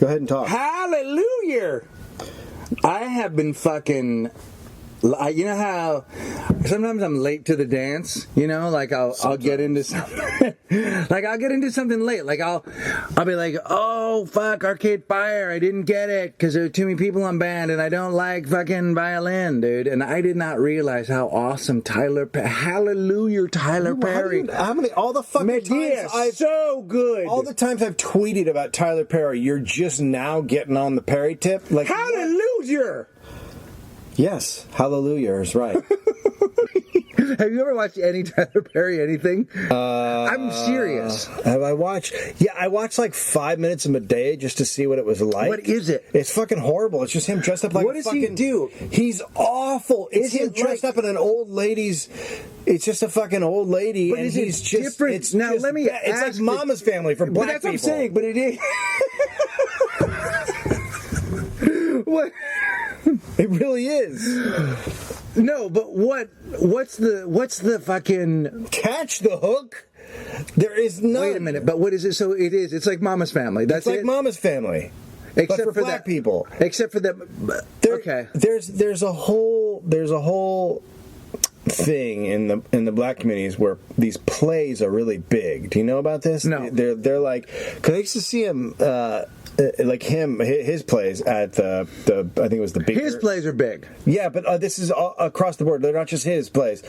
Go ahead and talk. Hallelujah! I have been fucking. You know how sometimes I'm late to the dance. You know, like I'll get into something. Like I'll get into something late. Like I'll be like, oh fuck, Arcade Fire, I didn't get it because there are too many people on band, and I don't like fucking violin, dude. And I did not realize how awesome Hallelujah, Tyler Perry. How many? All the fucking times so good. All the times I've tweeted about Tyler Perry, you're just now getting on the Perry tip. Like Hallelujah. Yes, Hallelujah is right. Have you ever watched any Tyler Perry anything? I'm serious. Have I watched? Yeah, I watched like 5 minutes of Medea just to see what it was like. What is it? It's fucking horrible. It's just him dressed up like what does he do? He's awful. It's him dressed up in an old lady's. It's just a fucking old lady, but and he's just different. It's now just, let me. It's like Mama's Family for black people. That's what I'm saying. But it is. What? It really is. No, but what's the fucking catch the hook? There is none. Wait a minute, but what is it? So it is. It's like Mama's Family. That's it's like Mama's Family, except for black people. Except for that. Okay. There's a whole thing in the black communities where these plays are really big. Do you know about this? No. They're like, because I used to see him. Like his plays at the I think it was the big. His plays are big. Yeah, but this is all across the board. They're not just his plays.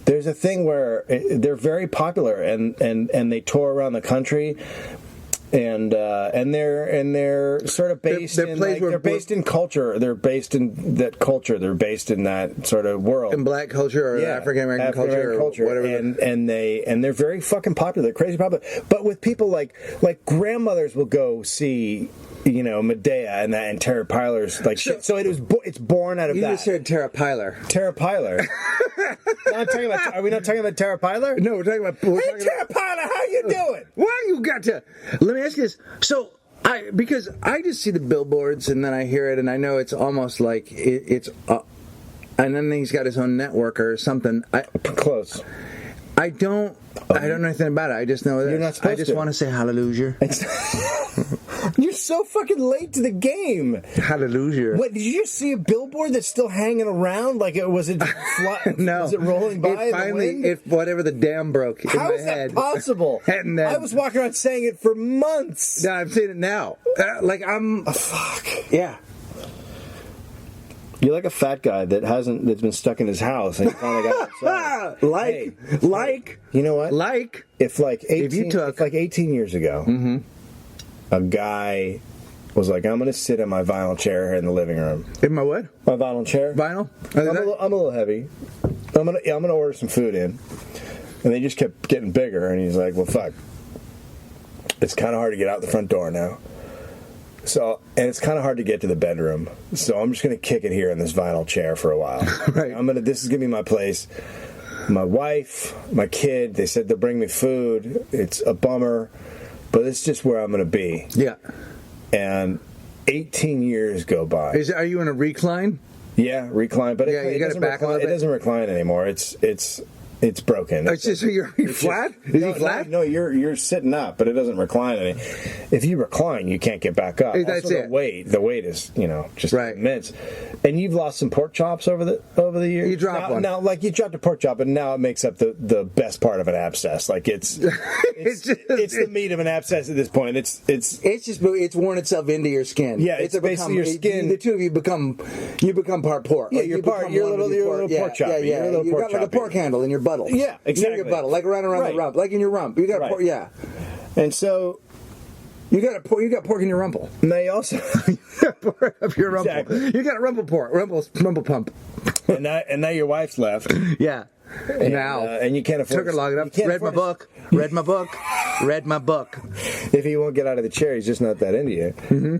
There's a thing where they're very popular and they tour around the country. And they're sort of based they're based in culture. They're based in that culture. They're based in that sort of world. In black culture or African American culture or whatever. And they're very fucking popular. They're crazy popular. But with people like grandmothers will go see, you know, Medea and Tara Pyler's like shit. So it's born out of that. You just said Tara Pyler. Tara Pyler. Are we not talking about Tara Pyler? No, we're talking about. Tara Pyler, how you doing? Why you got to? Let me ask you this. So because I just see the billboards and then I hear it and I know it's almost like it's. And then he's got his own network or something. Close. I don't know anything about it. I just know that. You're not supposed to. I just want to say hallelujah. You're so fucking late to the game. Hallelujah. What, did you just see a billboard that's still hanging around? Like, was it no. Was it rolling by finally, in the wind? If whatever the dam broke in How my is head. that possible? And then, I was walking around saying it for months. No, I'm saying it now. Fuck. Yeah. You're like a fat guy that's been stuck in his house and you finally got outside. You know what? If 18 years ago, a guy was like, I'm going to sit in my vinyl chair here in the living room. In my what? My vinyl chair. Vinyl? I'm a little heavy. I'm gonna order some food in, and they just kept getting bigger. And he's like, well, fuck. It's kind of hard to get out the front door now. So, and it's kind of hard to get to the bedroom. So I'm just going to kick it here in this vinyl chair for a while. Right. This is going to be my place. My wife, my kid, they said they'll bring me food. It's a bummer, but it's just where I'm going to be. Yeah. And 18 years go by. Are you in a recline? Yeah, recline. But you got it back a little bit. It doesn't recline anymore. It's broken. It's just you're flat? Is he flat? No, you're sitting up, but it doesn't recline any. If you recline, you can't get back up. That's also, it. The weight is, just immense. And you've lost some pork chops over the years. You dropped one. Now, like you dropped a pork chop, and now it makes up the best part of an abscess. Like it's the meat of an abscess at this point. It's worn itself into your skin. Yeah, it's basically your skin. The two of you become part pork. Yeah, you're a little pork chop. Yeah. You got like a pork handle in your buttle. Yeah, exactly. Near your buttle, like around the rump, like in your rump. You got a pork, yeah. And so you got pork in your rumple. And they also pork up your rumple. Exactly. You got a rumple pump. And now your wife's left. Yeah. And you can't afford. Took her long enough. Read my book. Read my book. If he won't get out of the chair, he's just not that into you. Mm-hmm.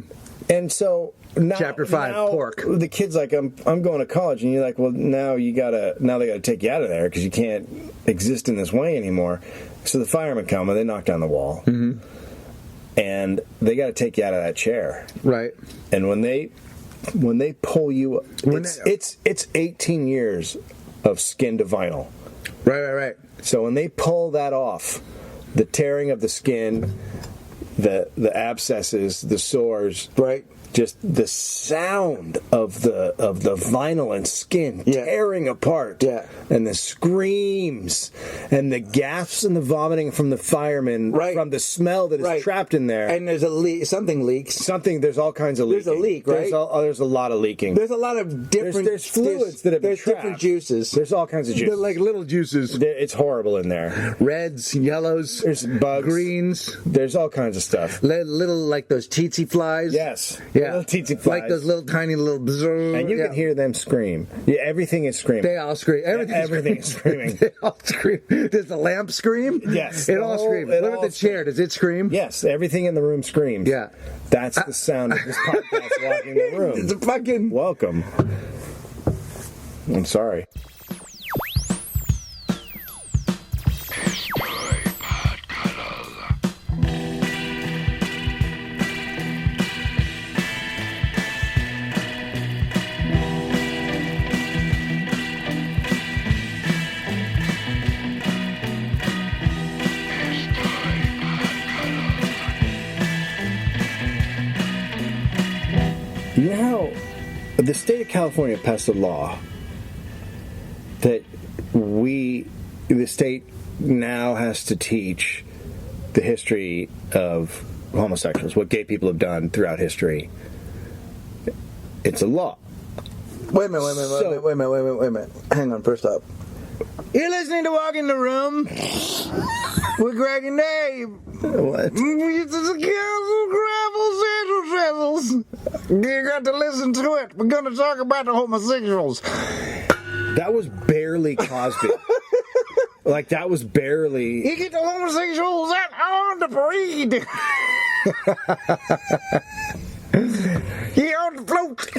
And so now, Chapter 5, pork. The kid's like, I'm going to college, and you're like, well, now they got to take you out of there because you can't exist in this way anymore. So the firemen come and they knock down the wall, and they got to take you out of that chair. Right. And when they pull you, it's 18 years of skin to vinyl. Right. So when they pull that off, the tearing of the skin, the abscesses, the sores, Right. just the sound of the vinyl and skin tearing apart, and the screams and the gasps and the vomiting from the firemen, from the smell that is trapped in there. And there's a leak. Something leaks. There's all kinds of leaking. There's a leak, right? There's a lot of leaking. There's a lot of different. There's fluids that have been There's trapped. different juices. There's all kinds of juices. They're like little juices. It's horrible in there. Reds, yellows. There's bugs, greens. There's all kinds of stuff. Little like those tsetse flies. Yes. Yeah. Little tsetse flies. Like those little tiny little. And you can hear them scream. Yeah, everything is screaming. They all scream. Everything is screaming. They all scream. Does the lamp scream? Yes. It all screams. What about the chair? Does it scream? Yes. Everything in the room screams. Yeah. That's the sound of this podcast walking the room. It's a fucking... Welcome. I'm sorry. You know how the state of California passed a law that the state now has to teach the history of homosexuals, what gay people have done throughout history. It's a law. Wait a minute. Hang on, first up. You're listening to Walk in the Room with Greg and Dave. What? You got to listen to it. We're going to talk about the homosexuals. That was barely Cosby. Like, that was barely... You get the homosexuals out on the parade. He on the float.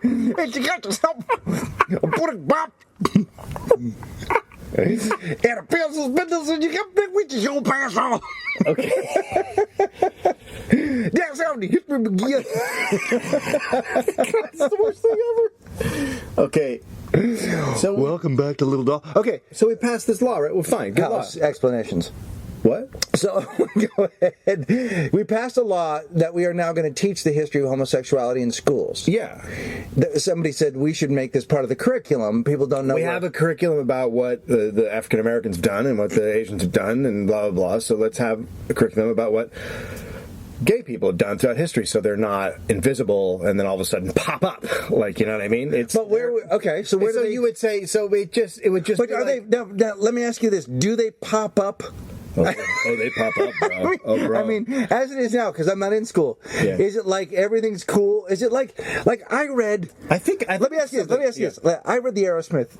And you got to stop. Put it bop. And a pencil's business, and you got big with your pass on. Okay. That's how the history begins. That's the worst thing ever. Okay. So welcome back to Little Doll. Okay, so we passed this law, right? Well, fine. Good law. Explanations. What? So, go ahead. We passed a law that we are now going to teach the history of homosexuality in schools. Yeah. Somebody said we should make this part of the curriculum. People don't know. We have a curriculum about what the African Americans have done and what the Asians have done and blah, blah, blah. So let's have a curriculum about what gay people have done throughout history, so they're not invisible and then all of a sudden pop up. Like, you know what I mean? But where? Okay, so where? So you would say? So it would just. But are they? Now, let me ask you this: do they pop up? Oh, they pop up, bro. Oh, bro. I mean, as it is now, because I'm not in school. Yeah. Is it like everything's cool? Is it like I read? Let me ask you this. I read the Aerosmith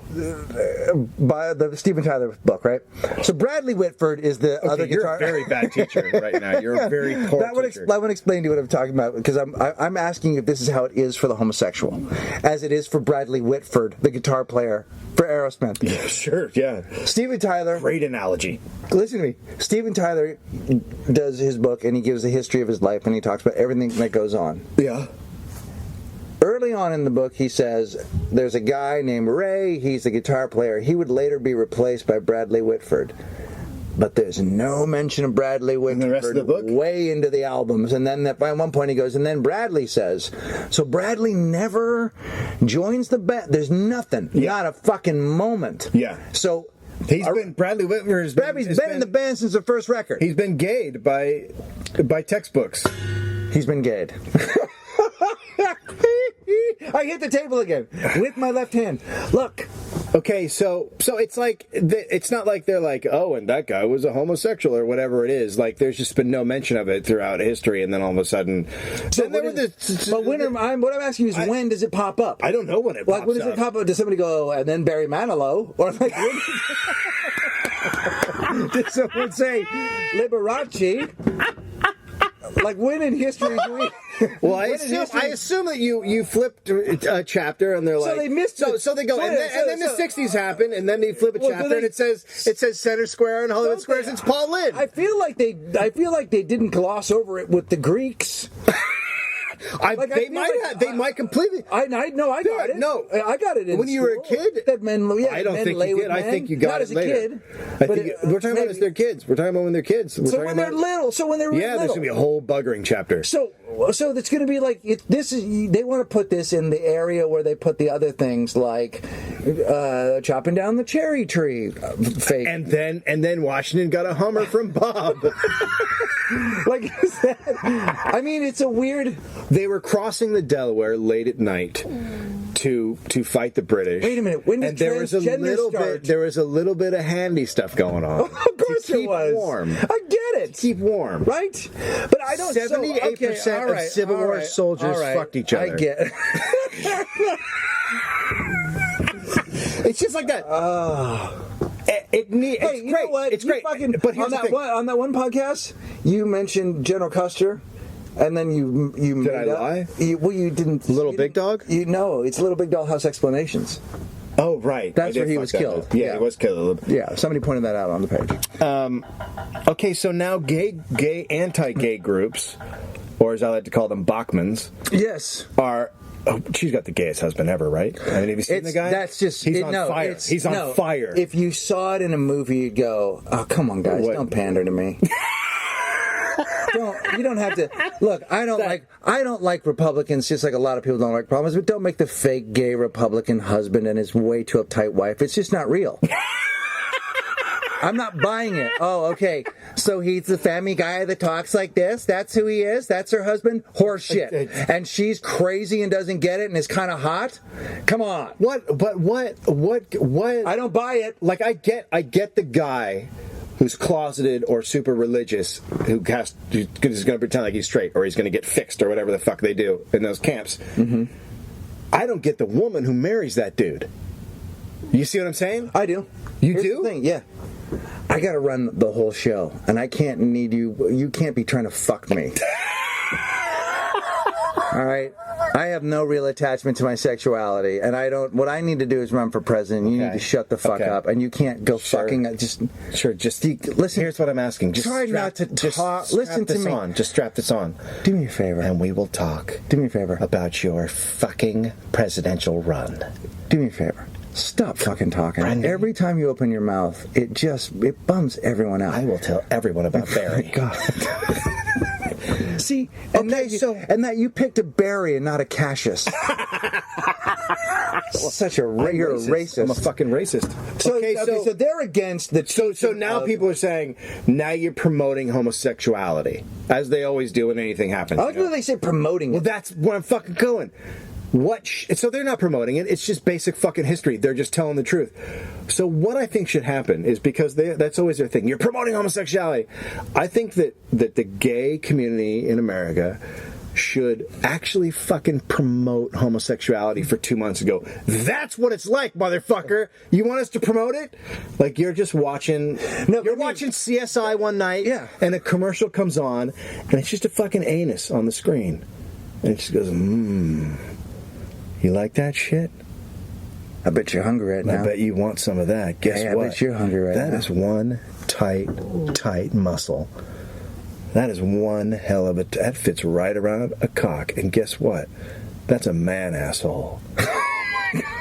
by the Steven Tyler book, right? So Bradley Whitford is the other guitar. You're a very bad teacher right now. You're a very poor teacher. I want to explain to you what I'm talking about, because I'm asking if this is how it is for the homosexual, as it is for Bradley Whitford, the guitar player for Aerosmith. Yeah, sure. Yeah. Steven Tyler. Great analogy. Listen to me. Steven Tyler does his book, and he gives the history of his life, and he talks about everything that goes on. Yeah. Early on in the book, he says there's a guy named Ray. He's the guitar player. He would later be replaced by Bradley Whitford. But there's no mention of Bradley Whitford in the rest of the book? Way into the albums. And then at one point he goes, and then Bradley says, so Bradley never joins the band. There's nothing. Yeah. Not a fucking moment. Yeah. So... Bradley Whitford has been in the band since the first record. He's been gayed by textbooks. He's been gayed. I hit the table again with my left hand. Look. Okay, so it's like it's not like they're like, oh, and that guy was a homosexual or whatever it is. Like, there's just been no mention of it throughout history, and then all of a sudden. What I'm asking you is, when does it pop up? I don't know when it pops up. Like, when does it pop up? Does somebody go, and then Barry Manilow, or like, did someone say Liberace? Like, when in history do we? Well, I assume that you flipped a chapter and they're like, so they missed it. So they go, and then the '60s happen, and then they flip a chapter and it says Center Square and Hollywood Squares. It's Paul Lynde. I feel like they didn't gloss over it with the Greeks. They might completely. I know. I got it. No, I got it. When you were a kid, that men. Yeah, I don't men think lay you with did. I men. think you got Not it as a later. kid. We're talking about as they're kids. We're talking about when they're kids. So when they're little. So when they're yeah, little. there's gonna be a whole buggering chapter. So it's going to be like this is. They want to put this in the area where they put the other things like chopping down the cherry tree, fake. And then Washington got a Hummer from Bob. Like is that? I mean, it's a weird. They were crossing the Delaware late at night to fight the British. Wait a minute. When did there was a little start? bit. There was a little bit of handy stuff going on. Of course to keep it was. Warm. I get it. Keep warm. Right? But I don't. 78% of Civil War soldiers fucked each other. I get it. It's just like that. It's great. You know what? It's great. But on that one podcast, you mentioned General Custer, and then you Did I lie? You didn't. Little Big Dog? No, it's Little Big Dog House Explanations. Oh, right. That's where he was killed. Yeah, he was killed. Yeah, somebody pointed that out on the page. Okay, so now anti-gay groups, or as I like to call them, Bachmans, Yes. are. Oh, she's got the gayest husband ever, right? I mean, have you seen the guy? That's just he's on fire. He's on fire. If you saw it in a movie, you'd go, "Oh, come on, guys, don't pander to me." You don't have to look. I don't like Republicans, just like a lot of people don't like Republicans. But don't make the fake gay Republican husband and his way too uptight wife. It's just not real. I'm not buying it. Oh, okay. So he's the family guy that talks like this. That's who he is. That's her husband. Horseshit. And she's crazy and doesn't get it and is kind of hot. Come on. What? I don't buy it. Like I get the guy who's closeted or super religious who's going to pretend like he's straight or he's going to get fixed or whatever the fuck they do in those camps. Mm-hmm. I don't get the woman who marries that dude. You see what I'm saying? I do. Here's do? The thing, yeah. I got to run the whole show, and I can't need you. You can't be trying to fuck me. All right? I have no real attachment to my sexuality, and I don't. What I need to do is run for president. You need to shut the fuck up, and you can't go fucking. Just listen. Here's what I'm asking. Just try not to talk. Listen to me. Just strap this on. Do me a favor, and we will talk. Do me a favor about your fucking presidential run. Do me a favor. Stop fucking talking. Brendan. Every time you open your mouth, it bums everyone out. I will tell everyone about Barry. God. See, and that you picked a Barry and not a Cassius. Such a you're a racist. I'm a fucking racist. So they're against the. So now people are saying now you're promoting homosexuality as they always do when anything happens. I like when they say promoting. Well, that's where I'm fucking going. So they're not promoting it. It's just basic fucking history. They're just telling the truth. So what I think should happen is because that's always their thing. You're promoting homosexuality. I think that the gay community in America should actually fucking promote homosexuality for 2 months ago. That's what it's like, motherfucker. You want us to promote it? Like you're just watching. You're watching CSI one night, and a commercial comes on, and it's just a fucking anus on the screen, and it just goes, You like that shit? I bet you're hungry right now. I bet you want some of that. Guess what? I bet you're hungry right now. That is one tight muscle. That is one hell of that fits right around a cock. And guess what? That's a man asshole.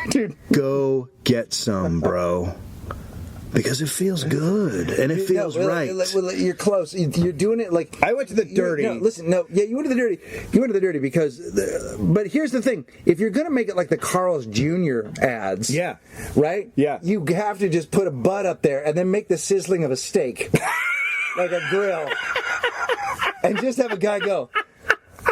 Dude, go get some, bro. Because it feels good and it feels right. You're close. You're doing it like I went to the dirty. You went to the dirty. You went to the dirty because. But here's the thing: if you're gonna make it like the Carl's Jr. ads, right? Yeah, you have to just put a butt up there and then make the sizzling of a steak, like a grill, and just have a guy go.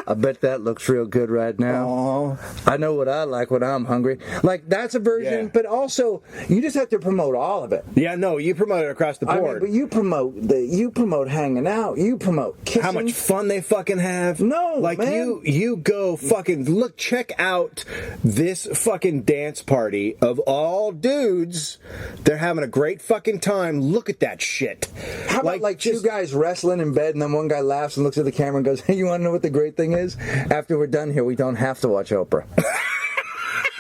I bet that looks real good right now. Aww. I know what I like when I'm hungry. Like, that's a version, but also, you just have to promote all of it. Yeah, no, you promote it across the board. But you promote hanging out. You promote kissing. How much fun they fucking have. No, like, man. you go fucking, check out this fucking dance party of all dudes. They're having a great fucking time. Look at that shit. How about, like, two guys wrestling in bed, and then one guy laughs and looks at the camera and goes, hey, you want to know what the great thing is? After we're done here, we don't have to watch Oprah.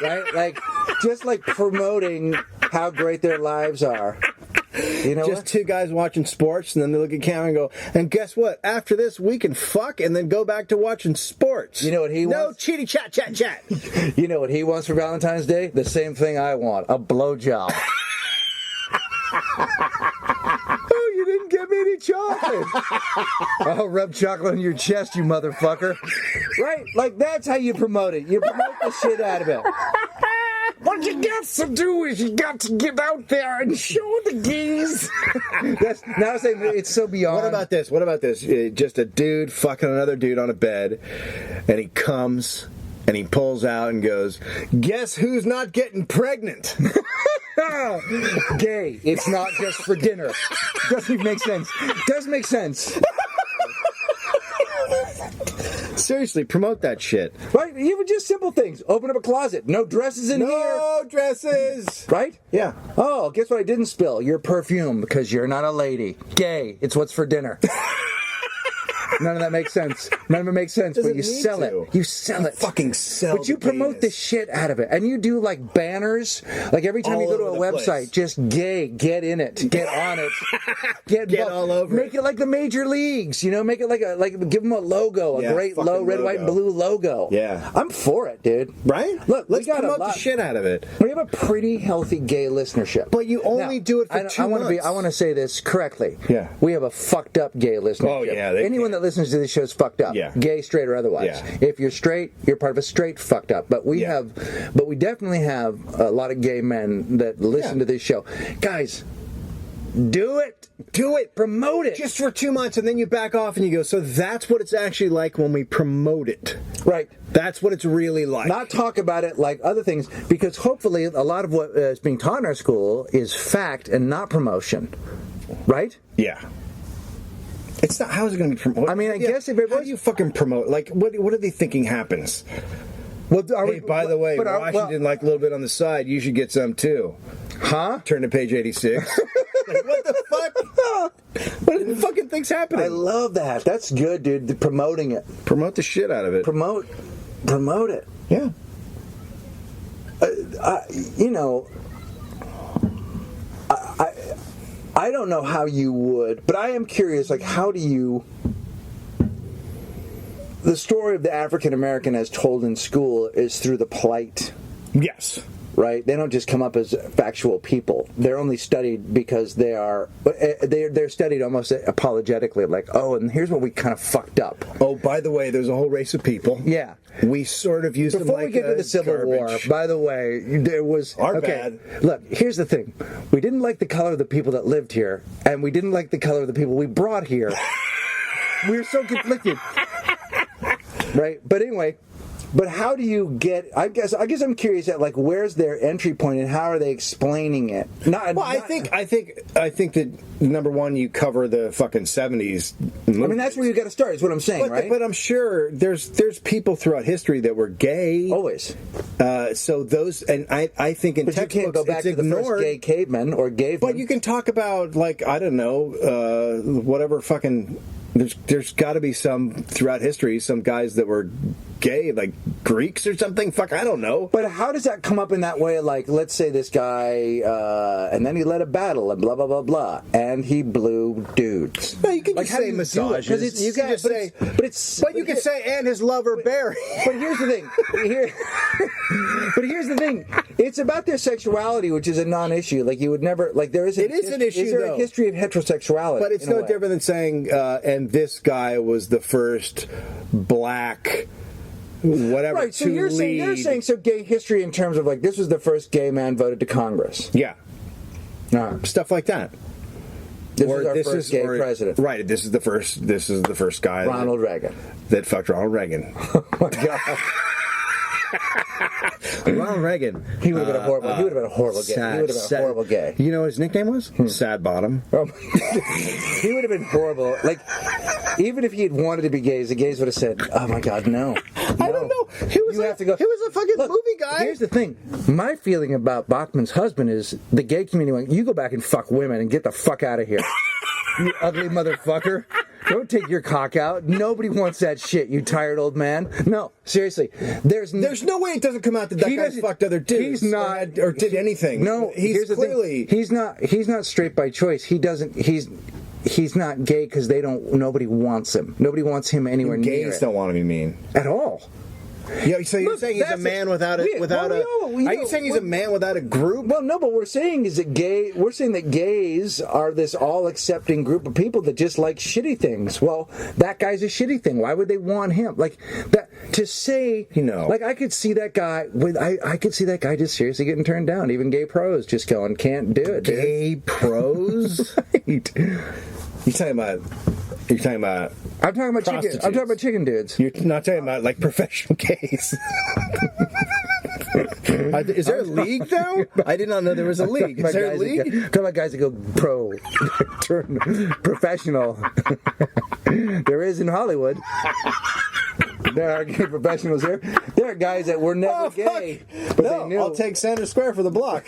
Right? Like, just like promoting how great their lives are. You know Just what? two guys watching sports, and then they look at camera and go, and guess what? After this, we can fuck and then go back to watching sports. You know what he No wants? cheaty chat, chat, chat. You know what he wants for Valentine's Day? The same thing I want, a blowjob. Oh, you didn't give me any chocolate. I'll rub chocolate on your chest, you motherfucker. Right? Like, that's how you promote it. You promote the shit out of it. What you got to do is you got to get out there and show the gays. That's now I'm saying it's so beyond. What about this? What about this? Just a dude fucking another dude on a bed, and he comes and he pulls out and goes, "Guess who's not getting pregnant?" Gay. It's not just for dinner. Doesn't even make sense. Does make sense. Seriously, promote that shit. Right? Even just simple things. Open up a closet. No dresses in here. No dresses. Right? Yeah. Oh, guess what I didn't spill? Your perfume, because you're not a lady. Gay. It's what's for dinner. None of that makes sense. None of it makes sense, but you Doesn't need sell to. it. You sell it. Fucking sell. But you the promote the penis. shit out of it. And you do like banners. Like every time All you go to a over the website, place. just gay, get in it, get on it. Get all over Make it like the major leagues, you know, make it like give them a logo, a Yeah, great fucking red, white, and logo. blue logo. Yeah. I'm for it, dude. Right? Look, let's we got promote a lot. the shit out of it. We have a pretty healthy gay listenership. But you only do it for 2 months. I want to say this correctly. Yeah. We have a fucked up gay listenership. Oh, yeah, Anyone that listens to this show is fucked up. Yeah. Gay, straight, or otherwise. Yeah. If you're straight, you're part of a straight fucked up. But we Yeah. definitely have a lot of gay men that listen Yeah. to this show. Guys, do it. Do it. Promote it. Just for 2 months, and then you back off and you go, so that's what it's actually like when we promote it. Right. That's what it's really like. Not talk about it like other things, because hopefully a lot of what is being taught in our school is fact and not promotion. Right? Yeah. It's not. How is it going to be promoted? I mean, I guess if how everybody's- do you fucking promote? Like, what are they thinking happens? Well, Hey, by the way, Washington, like a little bit on the side, you should get some too. Huh? Turn to page 86. Like, what the fuck? What the fucking thing's happening? I love that. That's good, dude. Promoting it. Promote the shit out of it. Promote it. Yeah. You know, I don't know how you would, but I am curious. Like, how do you? The story of the African American as told in school is through the plight. Yes. Right? They don't just come up as factual people. They're only studied because they're studied almost apologetically, like, oh, and here's what we kind of fucked up. Oh, by the way, there's a whole race of people. Yeah. We sort of use them Before like we get to the Civil War, garbage. by the way, there was Our bad. Look, here's the thing: we didn't like the color of the people that lived here, and we didn't like the color of the people we brought here. We were so conflicted, right? But anyway. But how do you get? I guess I'm curious at like where's their entry point and how are they explaining it? I think that number one, you cover the fucking 70s. I mean, that's where you got to start. Is what I'm saying, right? But I'm sure there's people throughout history that were gay. Always. So those, and I think in But you textbooks can't go back it's to the ignored. first gay caveman or gay. But you can talk about, like, I don't know, whatever fucking. There's got to be some throughout history, some guys that were gay, like Greeks or something. Fuck, I don't know. But how does that come up in that way? Like, let's say this guy, and then he led a battle, and blah blah blah blah, and he blew dudes. No, you can Like, just how do say you do it? massages. 'Cause it's- You can just say, but you can say, and his lover Barry. But here's the thing. But here's the thing. It's about their sexuality, which is a non-issue. Like you would never like there is. It is an issue, Is there though. a history of heterosexuality? But it's in a no way? different than saying, and this guy was the first black, whatever, Right. So to you're saying they're lead. saying so gay history in terms of like this was the first gay man voted to Congress. Yeah, No. stuff like that. This is our first gay president. Right. This is the first guy, Ronald Reagan. that fucked Ronald Reagan. Oh my God. Ronald Reagan. He would have been a horrible. He would have been a horrible gay. He would have been a horrible gay. You know what his nickname was? Sad Bottom. He would have been horrible. Like, even if he had wanted to be gay, the gays would have said, "Oh my God, no." I don't know. He was You have to go. He was a fucking Look, movie guy. Here's the thing. My feeling about Bachman's husband is the gay community went, you go back and fuck women and get the fuck out of here. You ugly motherfucker. Don't take your cock out. Nobody wants that shit, you tired old man. No, seriously. There's no way it doesn't come out that that guy's fucked other dudes. He's not, or did anything. No, he's clearly. He's not straight by choice. He's not gay because nobody wants him. Nobody wants him anywhere near it. Gays don't want to be mean At all. Yeah, so you're saying he's a man without a Are you saying he's a man without a group? Well, no, but we're saying that gays are this all accepting group of people that just like shitty things. Well, that guy's a shitty thing. Why would they want him? Like that to say, like I could see that guy I could see that guy just seriously getting turned down. Even gay pros just going, can't do it. Gay pros? Right. You're talking about I'm talking about chicken. I'm talking about chicken dudes. You're not talking about like professional gays. Is there a league though? I did not know there was a league. Is there a league? Talking about guys that go pro, turn professional. There is in Hollywood. There are gay professionals here. There are guys that were never gay, but they knew. I'll take Sanders Square for the block.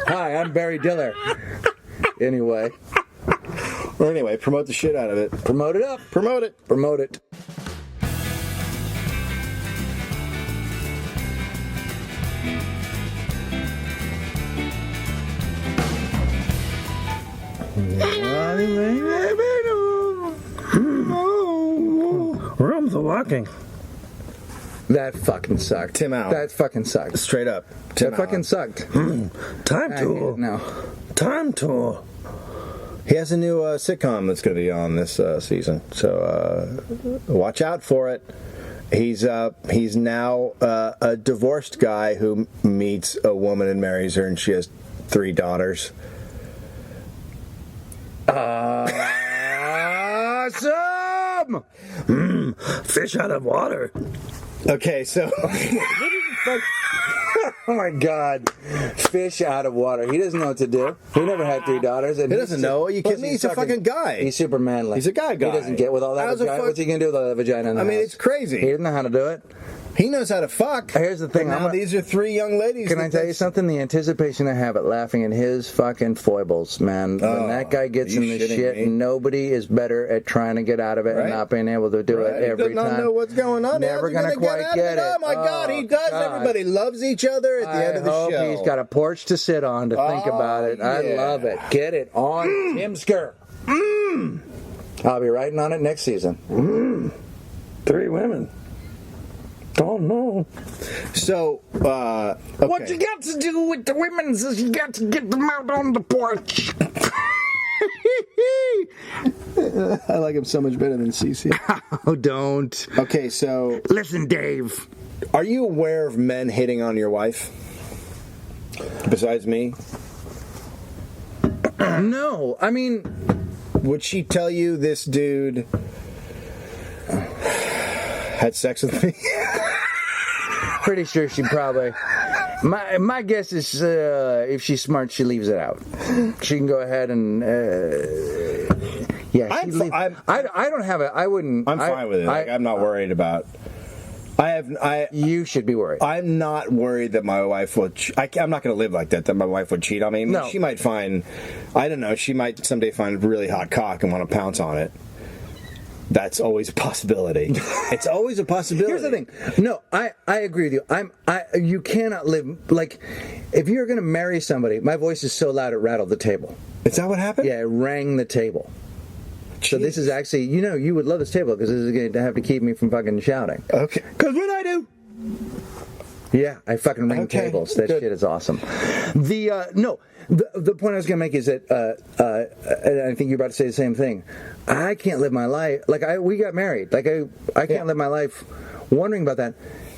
Hi, I'm Barry Diller. Anyway. Or anyway, promote the shit out of it. Promote it up. Promote it. Promote it. Rooms are locking. That fucking sucked. Tim out. That fucking sucked. Straight up. That fucking sucked. Time tour. No. Time tour. He has a new sitcom that's going to be on this season, so watch out for it. He's now a divorced guy who meets a woman and marries her, and she has 3 daughters. Awesome! Fish out of water. Okay, so. Oh my God. Fish out of water. He doesn't know what to do. He never had 3 daughters. And He doesn't know. Are you kidding me? He's a fucking guy. He's super manly. He's a guy. He doesn't get with all that vagina. What's he going to do with all that vagina in the house? It's crazy. He doesn't know how to do it. He knows how to fuck. Here's the thing. Now these are 3 young ladies. Can I tell you something? The anticipation I have at laughing at his fucking foibles, man. When that guy gets in the shit, nobody is better at trying to get out of it and not being able to do it every time. He does not know what's going on. Never going to quite get it. Oh my God, he does. God. Everybody loves each other at the end of the show. He's got a porch to sit on to think about it. Yeah. I love it. Get it on Timsker. I'll be writing on it next season. 3 women. Oh no. So, okay. What you got to do with the women is you got to get them out on the porch. I like him so much better than Cece. Oh, don't. Okay, so. Listen, Dave. Are you aware of men hitting on your wife? Besides me? No. I mean. Would she tell you this dude had sex with me? Pretty sure she probably. My guess is if she's smart, she leaves it out. She can go ahead and. Yeah, I don't have it. I wouldn't. I'm fine with it. I'm not worried about. You should be worried. I'm not worried that my wife will. I'm not going to live like that. That my wife would cheat on me. No. She might find. I don't know. She might someday find a really hot cock and want to pounce on it. That's always a possibility. It's always a possibility. Here's the thing. No, I agree with you. You cannot live like if you're going to marry somebody. My voice is so loud it rattled the table. Is that what happened? Yeah, it rang the table. Jeez. So this is actually, you would love this table because this is going to have to keep me from fucking shouting. Okay. Because what I do? Yeah, I fucking ring tables. That shit is awesome. The point I was going to make is that, and I think you're about to say the same thing. I can't live my life we got married. Like I can't live my life wondering about that.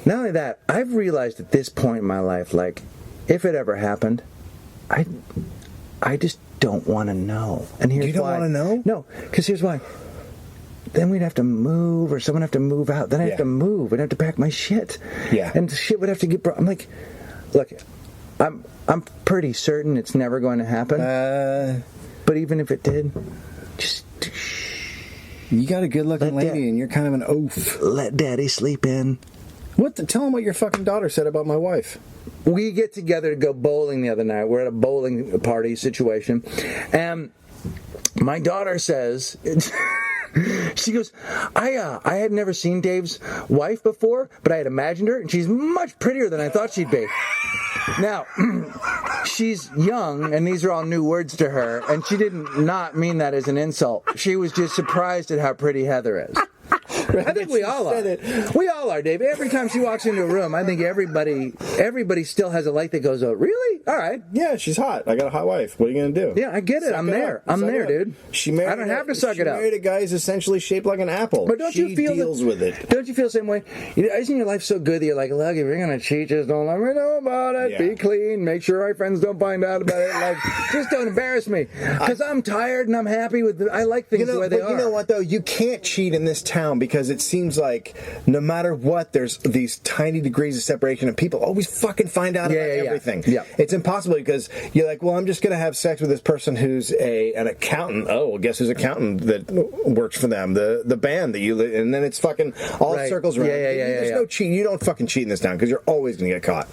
Not only that, I've realized at this point in my life, like if it ever happened, I just don't want to know. And here's why. You don't want to know? No, because here's why. Then we'd have to move, or someone have to move out. Then I'd have to move. I'd have to pack my shit. Yeah. And shit would have to get. I'm like, look, I'm pretty certain it's never going to happen. But even if it did, just. You got a good-looking lady, and you're kind of an oaf. Let Daddy sleep in. Tell him what your fucking daughter said about my wife. We get together to go bowling the other night. We're at a bowling party situation, and my daughter says, she goes, I had never seen Dave's wife before, but I had imagined her, and she's much prettier than I thought she'd be. Now, she's young, and these are all new words to her, and she did not mean that as an insult. She was just surprised at how pretty Heather is. I think we all are. We all are, Dave. Every time she walks into a room, I think everybody still has a light that goes, oh, really? All right. Yeah, she's hot. I got a hot wife. What are you going to do? Yeah, I get it. I'm there. I'm there, dude. I don't have to suck it up. She married a guy who's essentially shaped like an apple. But don't you feel she deals with it. Don't you feel the same way? Isn't your life so good that you're like, look, if you're going to cheat, just don't let me know about it. Yeah. Be clean. Make sure my friends don't find out about it. Like, just don't embarrass me. Because I'm tired and I'm happy with I like things the way they are. You know what, though? You can't cheat in this town because it seems like no matter what, there's these tiny degrees of separation, and people always fucking find out about everything. Yeah. It's impossible because you're like, well, I'm just going to have sex with this person who's an accountant. Oh, well, guess who's accountant that works for them? The band that you live, and then it's fucking all circles around. There's no cheat. You don't fucking cheat in this town because you're always going to get caught.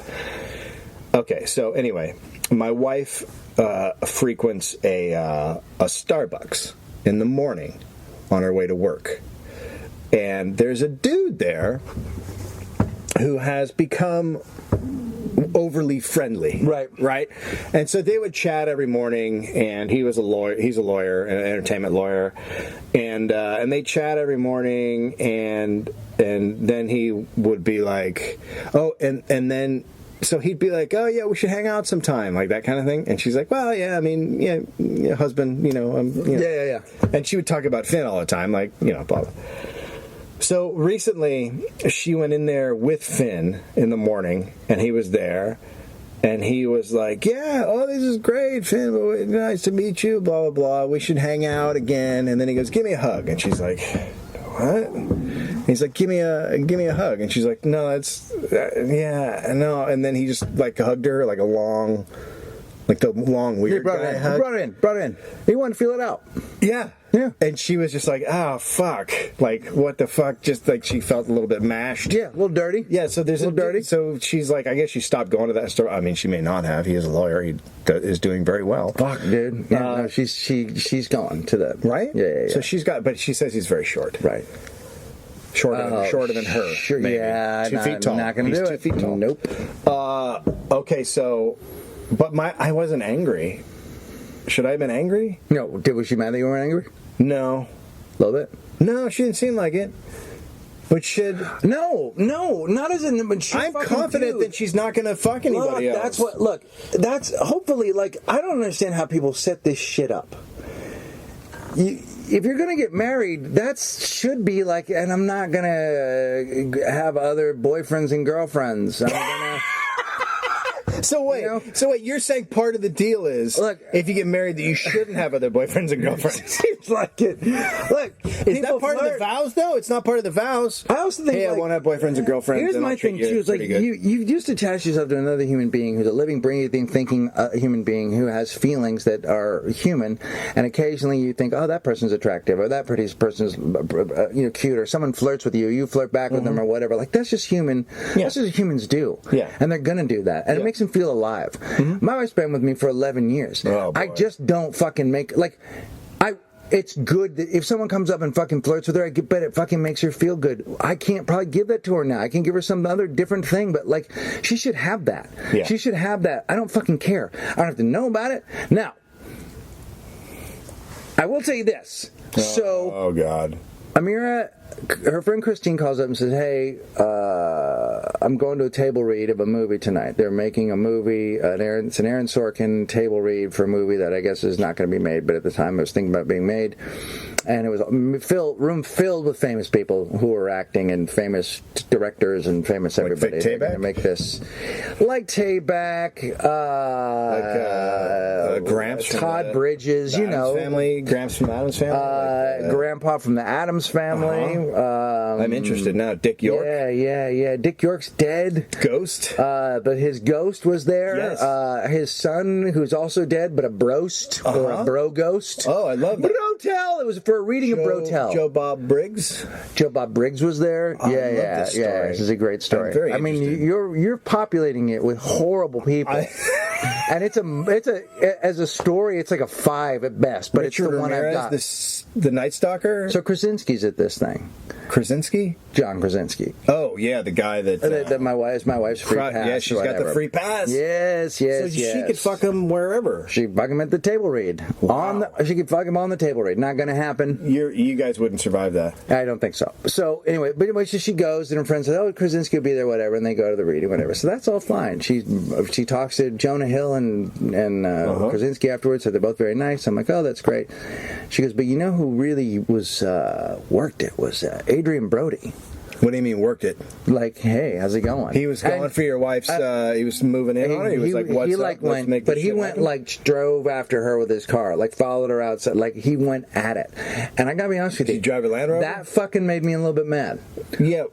Okay, so anyway, my wife frequents a Starbucks in the morning on her way to work. And there's a dude there who has become overly friendly. Right. And so they would chat every morning, and he was a lawyer. He's a lawyer, an entertainment lawyer. And they chat every morning, and then he would be like, oh, and then so he'd be like, oh, yeah, we should hang out sometime, like that kind of thing. And she's like, well, yeah, I mean, yeah husband, Yeah. And she would talk about Finn all the time, like, blah, blah. So recently, she went in there with Finn in the morning, and he was there, and he was like, yeah, oh, this is great, Finn, nice to meet you, blah, blah, blah, we should hang out again. And then he goes, give me a hug. And she's like, what? He's like, give me a hug. And she's like, no, no. And then he just like hugged her like a long, like the long weird guy hug. Brought it in. He wanted to feel it out. Yeah. And she was just like, oh, fuck. Like, what the fuck? Just like she felt a little bit mashed. Yeah, a little dirty. Yeah, so there's a little dirty. So she's like, I guess she stopped going to that store. I mean, she may not have. He is a lawyer. He is doing very well. Fuck, dude. Yeah, no, she's gone to the... Right? Yeah. So she's got... But she says he's very short. Right. Shorter than her. Sure, maybe. yeah. 2 feet tall. Not going to do it. 2 feet tall. Nope. Okay, so... But I wasn't angry. Should I have been angry? No. Was she mad that you weren't angry? No. A little bit? No, she didn't seem like it. But should... No, not as in... I'm confident that she's not going to fuck anybody else. That's hopefully, like, I don't understand how people set this shit up. If you're going to get married, that should be like, and I'm not going to have other boyfriends and girlfriends. I'm going to... So wait, you're saying part of the deal is, look, if you get married, that you shouldn't have other boyfriends and girlfriends. Seems like it. Look, is that part of the vows, though? It's not part of the vows. I also think, I won't have boyfriends and girlfriends. Here's my thing, too. It's like, you just attach yourself to another human being who's a living, breathing, thinking human being who has feelings that are human, and occasionally you think, oh, that person's attractive, or that person's cute, or someone flirts with you, you flirt back with them, or whatever. Like, that's just human. Yeah. That's just humans do. Yeah. And they're going to do that. And it makes them feel alive. My wife's been with me for 11 years. Oh, I just don't fucking make... Like, it's good that if someone comes up and fucking flirts with her, I bet it fucking makes her feel good. I can't probably give that to her now. I can give her some other different thing, but like, she should have that. Yeah. She should have that. I don't fucking care. I don't have to know about it. Now, I will tell you this. Oh God. Amira, her friend Christine calls up and says, hey, I'm going to a table read of a movie tonight. They're making a movie, it's an Aaron Sorkin table read for a movie that I guess is not going to be made, but at the time I was thinking about being made. And it was a room filled with famous people who were acting, and famous directors and famous everybody. Like They're going to make this like Tayback, Gramps, Todd Bridges, family, Gramps from Addams Family, Grandpa from the Addams Family. I'm interested now. Dick York. Yeah. Dick York's dead. Ghost. But his ghost was there. Yes. His son, who's also dead, but a brost or a bro ghost. Oh, I love that. Brotel. It was for a reading of Brotel. Joe Bob Briggs. Joe Bob Briggs was there. I love this story. This is a great story. I'm very interested. you're populating it with horrible people. and it's a as a story, it's like a 5 at best, but Richard it's the one I've Ramirez, got. the Night Stalker. So Krasinski's at this thing. Krasinski? John Krasinski. Oh yeah, the guy that. That my wife's free pass. Yeah, she's or got the whatever. free pass. Yes. So she could fuck him wherever. She fuck him at the table read. Wow. She could fuck him on the table read. Not going to happen. You guys wouldn't survive that. I don't think so. So anyway, so she goes and her friend says, "Oh, Krasinski will be there, whatever," and they go to the reading, whatever. So that's all fine. She talks to Jonah Hill and Krasinski afterwards. So they're both very nice. I'm like, "Oh, that's great." She goes, "But you know who really was worked it was Adrian Brody." What do you mean worked it? Like, hey, how's it going? He was going for your wife's. He was moving in on it. He was like, "What's up? Let's make this but he shit went happen." like drove after her with his car, like followed her outside, like he went at it. And I gotta be honest with you, Did he drive a Land Rover? that fucking made me a little bit mad. Yeah.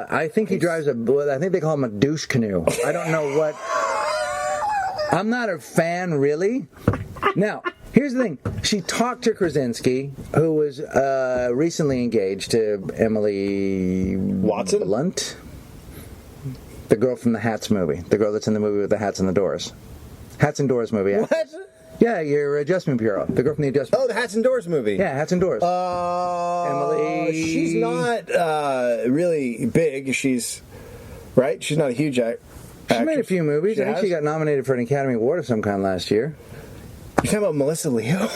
I think he drives I think they call him a douche canoe. I don't know what. I'm not a fan, really. Now, here's the thing. She talked to Krasinski, who was recently engaged to Emily Watson? Blunt, the girl from the Hats movie, the girl that's in the movie with the hats and the doors. Hats and Doors movie. Yeah. What? Yeah, your Adjustment Bureau. The girl from the Adjustment. Oh, the Hats and Doors movie. Yeah, Hats and Doors. Emily. She's not really big. She's right. She's not a huge actress. She made a few movies. She I think has? she got nominated for an Academy Award of some kind last year. You talking about Melissa Leo?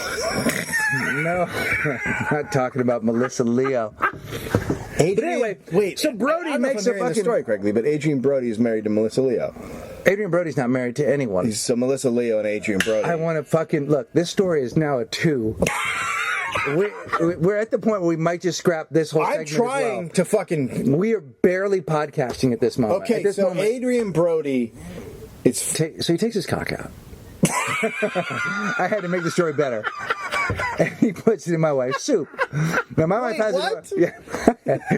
No, I'm not talking about Melissa Leo. Adrian, But anyway, wait. so Brody I don't know makes if I'm a hearing the fucking- story correctly, but Adrian Brody is married to Melissa Leo. Adrian Brody's not married to anyone. So Melissa Leo and Adrian Brody. I want to fucking look. This story is now a 2. We're at the point where we might just scrap this whole I'm segment trying as to fucking. well. We are barely podcasting at this moment. Okay, At this so moment, Adrian Brody, it's so he takes his cock out. I had to make the story better. And he puts it in my wife's soup. Now my wife hasn't. Yeah.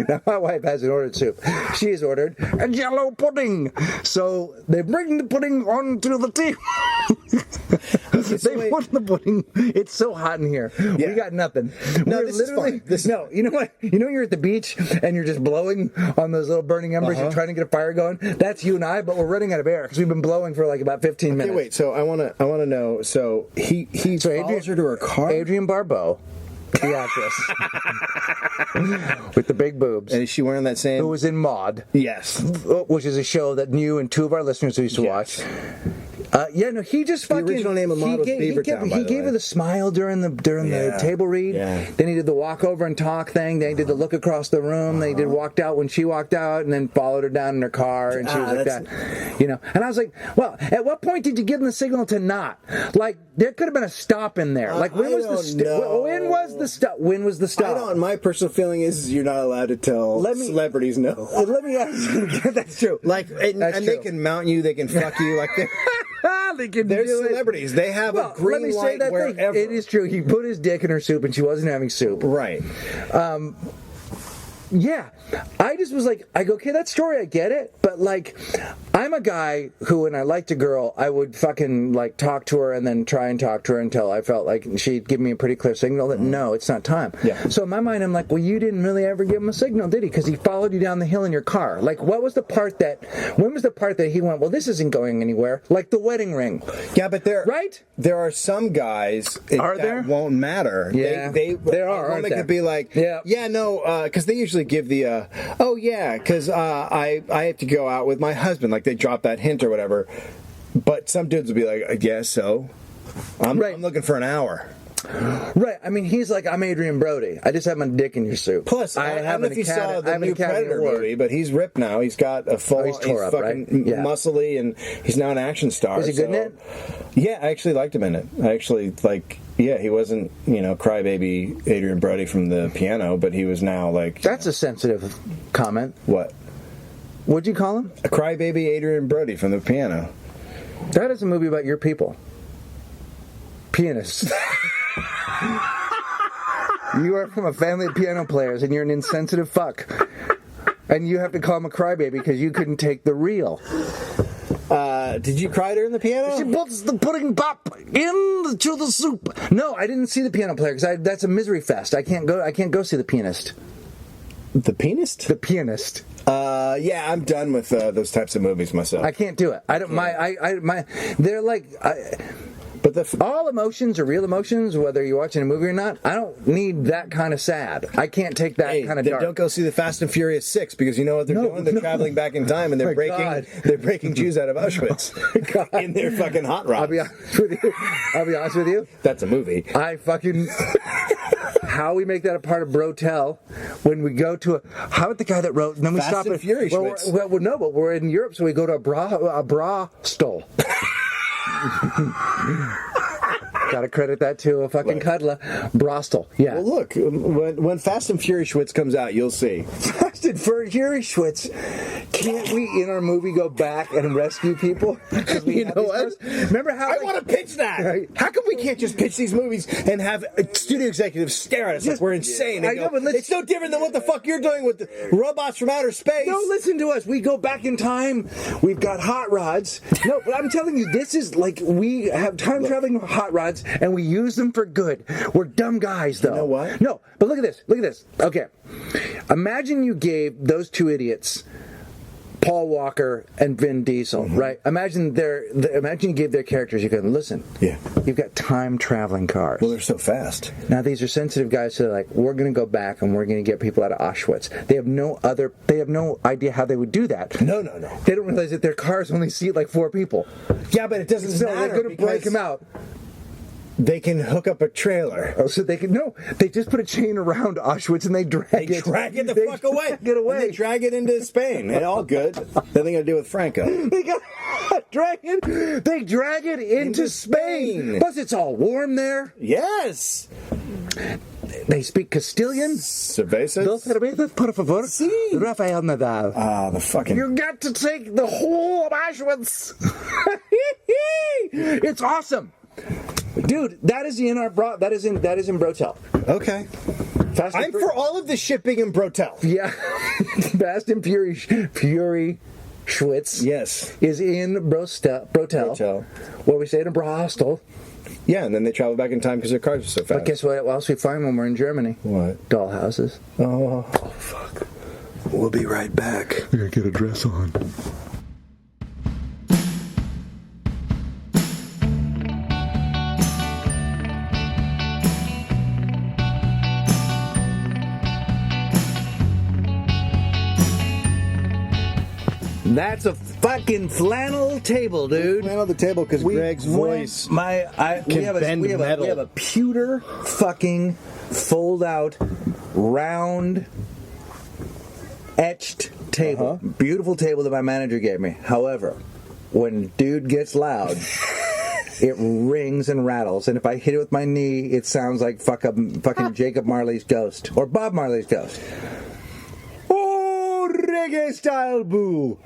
Now my wife hasn't ordered soup. She has ordered a Jello pudding. So they bring the pudding onto the table. They put the pudding. It's so hot in here. Yeah. We got nothing. No, We're this is fine. No, you know what? You know you're at the beach and you're just blowing on those little burning embers and trying to get a fire going. That's you and I, but we're running out of air because we've been blowing for like about 15 minutes. Okay, wait. So I want to know. So he follows her to her car, Adrian Barbeau, the actress with the big boobs, and is she wearing that same? who was in Maude, Yes. which is a show that you and 2 of our listeners used to watch. He just fucking. original name of Maude was Beavertown, by He the gave way. her the smile during the table read. Yeah. Then he did the walk over and talk thing. Then he did the look across the room. Then he did walked out when she walked out, and then followed her down in her car, and she was like that's- that. You know. And I was like, well, at what point did you give them the signal to not? Like, there could have been a stop in there. Like, when I was the don't know. when was the stop? When was the stop? I don't. My personal feeling is you're not allowed to tell Let me- celebrities no. Let me ask you. That's true. Like, and That's they true. can mount you. They can fuck you. Like They can they're do it. celebrities. They have Well, a green let me say light that wherever. thing. It is true. He put his dick in her soup, and she wasn't having soup. Right. Yeah, I just was like, I go, okay, that story, I get it, but like, I'm a guy who, when I liked a girl, I would fucking like talk to her and then try and talk to her until I felt like she'd give me a pretty clear signal that no, it's not time. Yeah. So in my mind, I'm like, well, you didn't really ever give him a signal, did he? Because he followed you down the hill in your car. Like, when was the part that he went, well, this isn't going anywhere? Like the wedding ring. Yeah, but Right? There are some guys Are that there? won't matter. Yeah. There are, A aren't woman there? could be like, Yeah. no, because they usually give the, oh yeah, because I have to go out with my husband. Like they drop that hint or whatever. But some dudes will be like, I guess so. I'm looking for an hour. Right. I mean, he's like, I'm Adrian Brody. I just have my dick in your soup. Plus, I don't know if you saw the new Predator movie, but he's ripped now. He's got a full. he's tore up, fucking right? Yeah. muscly, and he's now an action star. Was he good in it? Yeah, I actually liked him in it. I actually like. Yeah, he wasn't, crybaby Adrian Brody from the piano, but he was now like. That's a sensitive comment. What? What'd you call him? A crybaby Adrian Brody from the piano. That is a movie about your people. Pianists. You are from a family of piano players, and you're an insensitive fuck. And you have to call him a crybaby because you couldn't take the real. Did you cry during the piano? She puts the pudding pop into the soup. No, I didn't see the piano player because that's a misery fest. I can't go see the pianist. The Pianist? The Pianist. Yeah, I'm done with those types of movies myself. I can't do it. I don't. They're like. But all emotions are real emotions, whether you're watching a movie or not. I don't need that kind of sad. I can't take that kind of dark. Don't go see the Fast and Furious 6 because you know what they're doing? They're traveling back in time and they're breaking Jews out of Auschwitz in their fucking hot rods. I'll be honest with you. That's a movie. How we make that a part of Brotel when we go to how about the guy that wrote? And then we Fast stop and at Furious. Well, no, but we're in Europe, so we go to a bra stole. Gotta credit that to a fucking cuddler. Brostel. Yeah. Well, look, when Fast and Furious comes out, you'll see. Fast and Furious. Can't we, in our movie, go back and rescue people? You know what? Remember how... I want to pitch that. How come we can't just pitch these movies and have studio executives stare at us like we're insane? And it's no different than what the fuck you're doing with the robots from outer space. No, listen to us. We go back in time. We've got hot rods. No, but I'm telling you, this is like we have time-traveling hot rods and we use them for good. We're dumb guys, though. You know what? No, but look at this. Look at this. Okay. Imagine you gave those two idiots, Paul Walker and Vin Diesel, right? Imagine you gave their characters, you go, listen, you've got time-traveling cars. Well, they're so fast. Now, these are sensitive guys, so they're like, we're going to go back and we're going to get people out of Auschwitz. They have no idea how they would do that. No. They don't realize that their cars only seat like 4 people. Yeah, but it doesn't matter. They're going to break them out. They can hook up a trailer. Oh, so they can they just put a chain around Auschwitz and they drag it. Drag it the fuck away. Get away. And they drag it into Spain. And all good. Nothing to do with Franco. They drag it into Spain. Plus, it's all warm there. Yes. They speak Castilian. Cervezas. Dos cervezas, por favor. Sí. Rafael Nadal. The fucking... You got to take the whole of Auschwitz. It's awesome. Dude, that is in Brotel. Okay. I'm for all of the shipping in Brotel. Yeah. Fast and Fury Schwitz. Yes. Is in Brotel. Where we stayed in Brostel. Yeah, and then they travel back in time because their cars are so fast. But guess what else we find when we're in Germany? What? Dollhouses. Oh, fuck. We'll be right back. I gotta get a dress on. That's a fucking flannel table, dude. Flannel the table because Greg's voice we have a pewter fucking fold out round etched table. Beautiful table that my manager gave me. However, when dude gets loud, it rings and rattles, and if I hit it with my knee, it sounds like fucking Jacob Marley's ghost or Bob Marley's ghost. Oh, reggae style boo.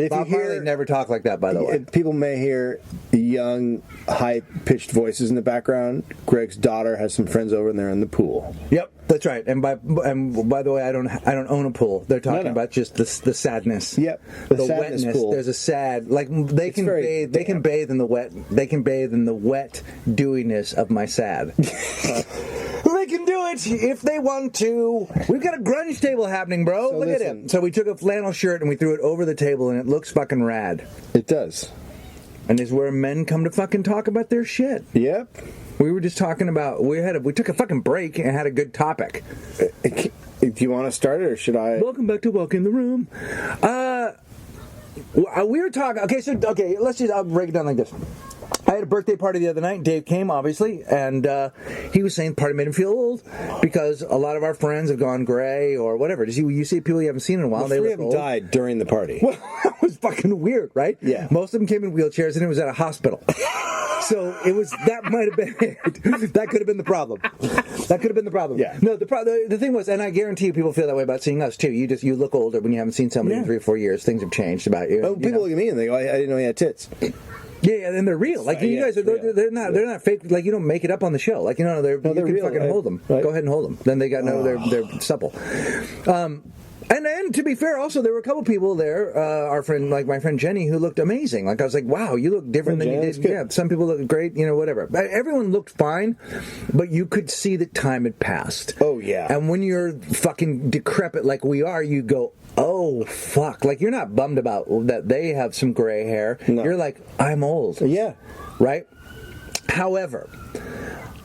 Bob Marley never talked like that, by the way. People may hear young, high-pitched voices in the background. Greg's daughter has some friends over, and they're in the pool. Yep, that's right. And by the way, I don't own a pool. They're talking about just the sadness. Yep, the sadness wetness. Pool. There's a sad they can bathe. They can bathe in the wet. They can bathe in the wet dewiness of my sad. They can do it if they want to. We've got a grunge table happening, bro. Look at it. So we took a flannel shirt and we threw it over the table, and it looks fucking rad. It does. And it's where men come to fucking talk about their shit. Yep. We were just talking about we took a fucking break and had a good topic. Do you want to start it or should I? Welcome back to Walk in the Room. We were talking. I'll break it down like this. I had a birthday party the other night. Dave came, obviously, and he was saying the party made him feel old because a lot of our friends have gone gray or whatever. You see people you haven't seen in a while. Well, they 3 of them died during the party. Well, that was fucking weird, right? Yeah. Most of them came in wheelchairs, and it was at a hospital. So that might have been it. That could have been the problem. Yeah. No, the thing was, and I guarantee you people feel that way about seeing us too. You look older when you haven't seen somebody in 3 or 4 years. Things have changed about you. Oh, people look at me and they go, I didn't know he had tits. Yeah, and they're real. Like you guys, they're not fake. Like you don't make it up on the show. Like they're you can real. fucking hold them. Right. Go ahead and hold them. Then they got they're supple. And to be fair, also there were a couple people there. Our friend, like my friend Jenny, who looked amazing. Like I was like, "Wow, you look different than you did." Yeah, some people look great, whatever. But everyone looked fine, but you could see that time had passed. Oh yeah. And when you're fucking decrepit like we are, you go, "Oh fuck!" Like you're not bummed about that they have some gray hair. No. You're like, "I'm old." Yeah. Right. However,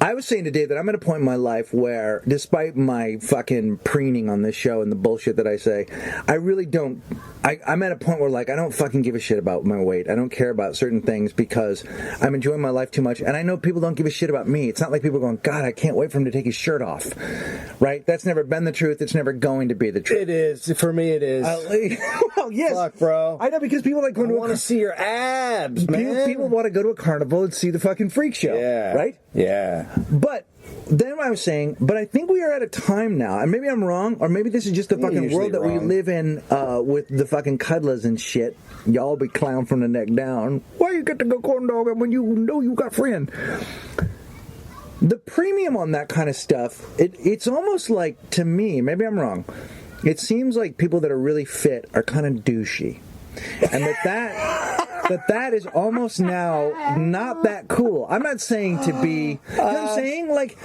I was saying today that I'm at a point in my life where, despite my fucking preening on this show and the bullshit that I say, I really don't. I'm at a point where, like, I don't fucking give a shit about my weight. I don't care about certain things because I'm enjoying my life too much. And I know people don't give a shit about me. It's not like people are going, God, I can't wait for him to take his shirt off. Right? That's never been the truth. It's never going to be the truth. It is. For me, it is. Well, yes. Fuck, bro. I know, because people like going to want to see your abs, man. People want to go to a carnival and see the fucking freak show. Yeah. Right? Yeah. But then I was saying, but I think we are at a time now, and maybe I'm wrong, or maybe this is just the fucking world that we live in with the fucking cuddlers and shit. Y'all be clown from the neck down. Why you get to go corn dog when you know you got friend? The premium on that kind of stuff, it's almost like, to me, maybe I'm wrong, it seems like people that are really fit are kind of douchey. And that is almost now not that cool. I'm not saying to be, you know what I'm saying? Like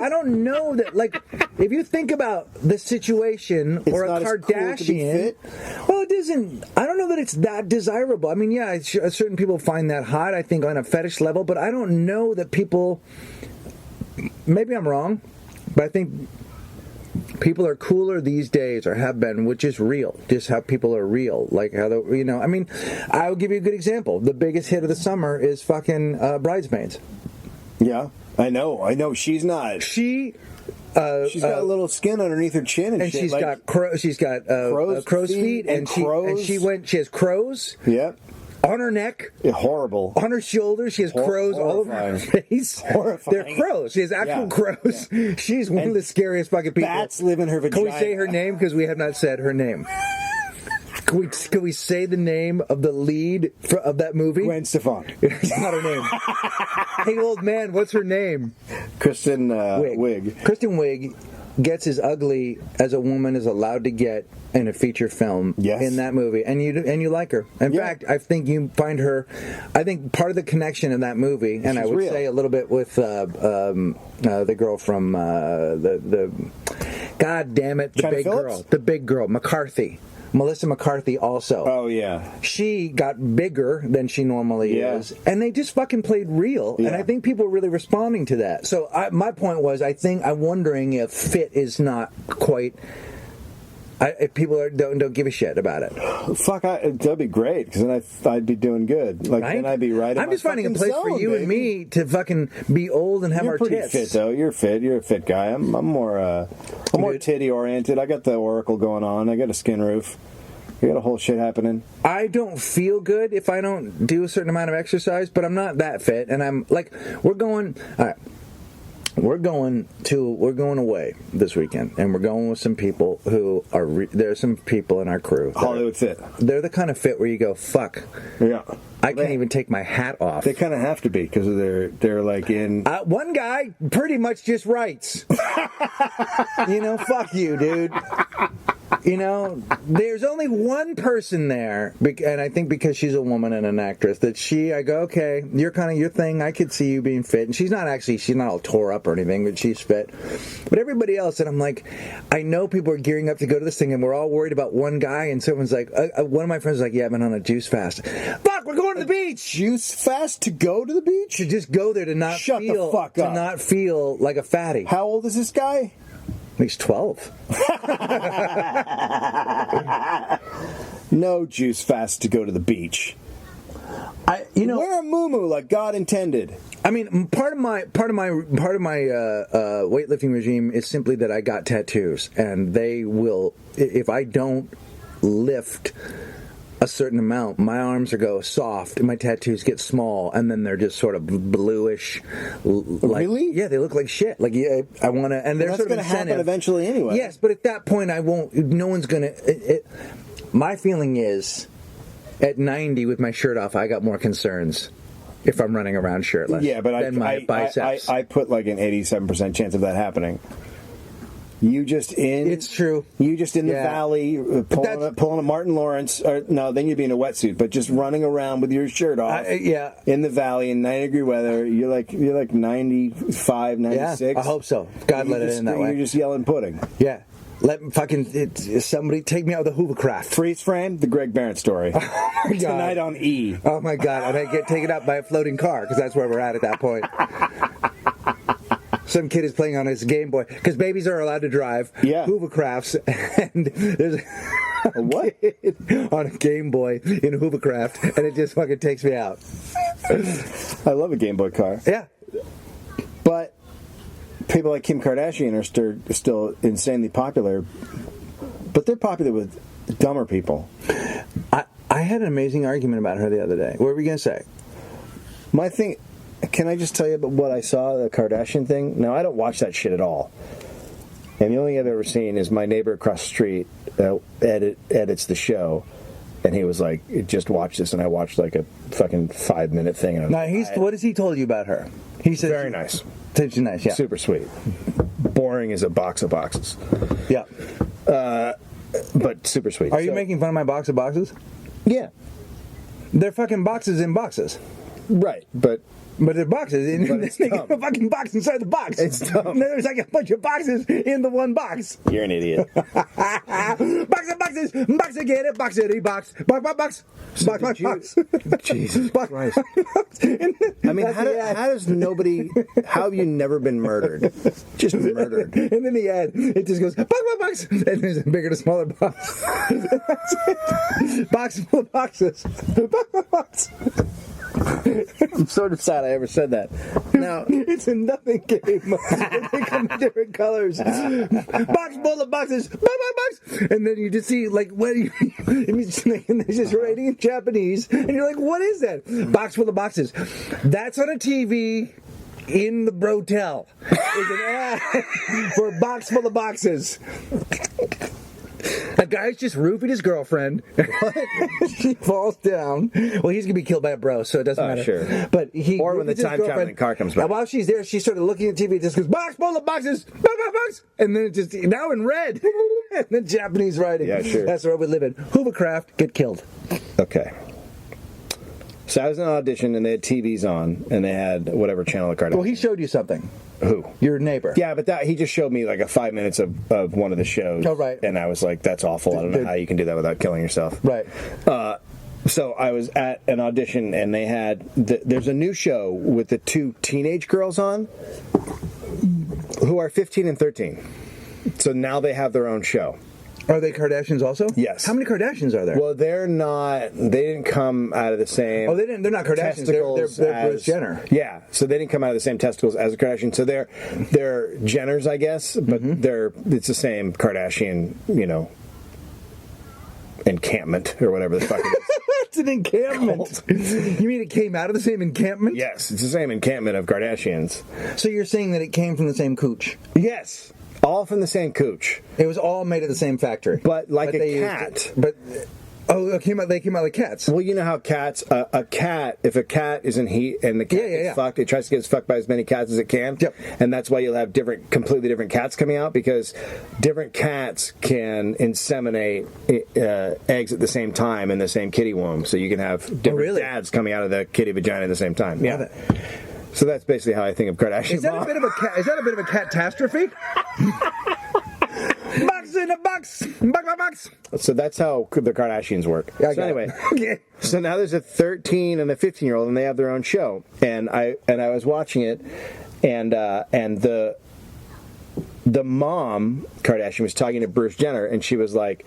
I don't know that, like, if you think about the situation or a Kardashian, well, it isn't, I don't know that it's that desirable. I mean, yeah, certain people find that hot, I think, on a fetish level, but I don't know that people, maybe I'm wrong, but I think people are cooler these days, or have been, which is real. Just how people are real. Like how I mean, I'll give you a good example. The biggest hit of the summer is fucking Bridesmaids. Yeah, I know. She's not. She's got a little skin underneath her chin, and shit. She's got crow's feet, and she has crows. Yep. On her neck. Yeah, horrible. On her shoulders, she has crows all over her face. Horrifying. They're crows. She has actual crows. Yeah. She's one of the scariest fucking people. Bats live in her vagina. Can we say her name? Because we have not said her name. Can we say the name of the lead of that movie? Gwen Stefani. It's not her name. Hey, old man, what's her name? Kristen Wiig. Kristen Wiig gets as ugly as a woman is allowed to get in a feature film. Yes. In that movie, and you like her. In fact, I think you find her. I think part of the connection in that movie, and She's I would real. say a little bit with the girl from the God damn it, the big girl, McCarthy. Melissa McCarthy also. Oh, yeah. She got bigger than she normally is. And they just fucking played real. Yeah. And I think people are really responding to that. So my point was, I'm wondering if fit is not quite... if people don't give a shit about it. Fuck, that'd be great, because then I'd be doing good. Like, right? Then I'd be right. I'm just finding a place for you and me to fucking be old and have our tits. You're pretty fit, though. You're fit. You're a fit guy. I'm more titty oriented. I got the Oracle going on. I got a skin roof. I got a whole shit happening. I don't feel good if I don't do a certain amount of exercise, but I'm not that fit, and I'm like, we're going. All right. We're going away this weekend, and we're going with some people who are. There's some people in our crew. Hollywood fit. They're the kind of fit where you go, fuck. Yeah. I can't even take my hat off. They kind of have to be, because they're like in. One guy pretty much just writes. Fuck you, dude. There's only one person there, and I think because she's a woman and an actress, that I go, okay, you're kind of your thing. I could see you being fit, and she's not all tore up or anything, but she's fit. But everybody else, and I'm like, I know people are gearing up to go to this thing, and we're all worried about one guy, and someone's like, one of my friends was like, yeah, I've been on a juice fast. Fuck, we're going to the beach. Juice fast to go to the beach? To just go there to not Shut the fuck up. To not feel like a fatty. How old is this guy? He's 12. No juice fast to go to the beach. Wear a muumuu like God intended. I mean, part of my weightlifting regime is simply that I got tattoos, and they will, if I don't lift a certain amount, my arms go soft and my tattoos get small, and then they're just sort of bluish. Really? Yeah, they look like shit. Like, yeah, I want to, and they're sort of going to happen eventually anyway. Yes, but at that point, I won't. No one's going to. My feeling is, at 90 with my shirt off, I got more concerns if I'm running around shirtless. Yeah, but than my biceps. I put like an 87% chance of that happening. You just in. It's true. You just in the Yeah. valley, pulling a Martin Lawrence. Or, no, then you'd be in a wetsuit, but just running around with your shirt off. Yeah. In the valley in 90-degree weather. You're like 95, 96. Yeah, I hope so. God let it in that way. You're just yelling pudding. Yeah. Somebody take me out of the hovercraft. Freeze frame, the Greg Barrett story. Tonight on E. Oh my God! And I get taken out by a floating car because that's where we're at that point. Some kid is playing on his Game Boy because babies are allowed to drive hovercrafts, and there's a what kid on a Game Boy in a hovercraft, and it just fucking takes me out. I love a Game Boy car. Yeah, but people like Kim Kardashian are still insanely popular, but they're popular with dumber people. I had an amazing argument about her the other day. What were we gonna say? My thing. Can I just tell you about what I saw, the Kardashian thing? Now, I don't watch that shit at all. And the only thing I've ever seen is my neighbor across the street edits the show. And he was like, just watch this. And I watched like a fucking 5-minute thing. And Now, what has he told you about her? He said very nice. She's nice, yeah. Super sweet. Boring as a box of boxes. Yeah. But super sweet. Are you making fun of my box of boxes? Yeah. They're fucking boxes in boxes. Right. But they're boxes. And it's they dumb. got a fucking box inside the box. It's dumb. And there's like a bunch of boxes in the one box. You're an idiot. Box of boxes. Box again. Boxity box. Box. Box. Jesus Box. Christ. I mean, how does nobody... How have you never been murdered? Just murdered. And then the ad, it just goes, box. And there's a bigger to smaller box. Box full of boxes. Box. I'm sort of sad I ever said that. Now, It's a nothing game. They come in different colors. Box full of boxes. Box. And then you just see, like, what you, and it's just writing in Japanese. And you're like, what is that? Box full of boxes. That's on a TV in the brotel. It's an ad for a box full of boxes. A guy's just roofied his girlfriend. She falls down. Well, he's gonna be killed by a bro, so it doesn't matter. Sure. But he Or when the roofied his time traveling girlfriend. car comes back. And while she's there, she started looking at TV. It just goes box full of boxes, box, and then it just now in red. And then Japanese writing. Yeah, sure. That's where we live in. Hovercraft get killed. okay. So I was in an audition, and they had TVs on, and they had whatever channel the Kardashians. Well, he showed you something. Who? Your neighbor. Yeah, but he just showed me like a 5 minutes of one of the shows. Oh, right. And I was like, that's awful. I don't know how you can do that without killing yourself. Right. So I was at an audition, and they had there's a new show with the two teenage girls on who are 15 and 13. So now they have their own show. Are they Kardashians also? Yes. How many Kardashians are there? Well, they're not. They didn't come out of the same. Oh, they didn't. They're not Kardashians. They're Bruce Jenner. Yeah, so they didn't come out of the same testicles as a Kardashian. So they're Jenners, I guess, but it's the same Kardashian, encampment or whatever the fuck it is. It's an encampment. You mean it came out of the same encampment? Yes, it's the same encampment of Kardashians. So you're saying that it came from the same cooch? Yes, all from the same cooch, It was all made at the same factory. but like they a used cat. it- they came out like cats. Well, you know how cats, a cat, if a cat is in heat and the cat gets fucked, it tries to get fucked by as many cats as it can. Yep. And that's why you'll have completely different cats coming out, because different cats can inseminate eggs at the same time in the same kitty womb. So you can have different dads coming out of the kitty vagina at the same time. Yeah. So that's basically how I think of Kardashian. Is that a bit of a cat? Is that a bit of a catastrophe? Box in a box, box. So that's how the Kardashians work. Yeah, I So got anyway, it. so now there's a 13 and a 15-year-old, and they have their own show. And I was watching it, and the mom Kardashian was talking to Bruce Jenner, and she was like,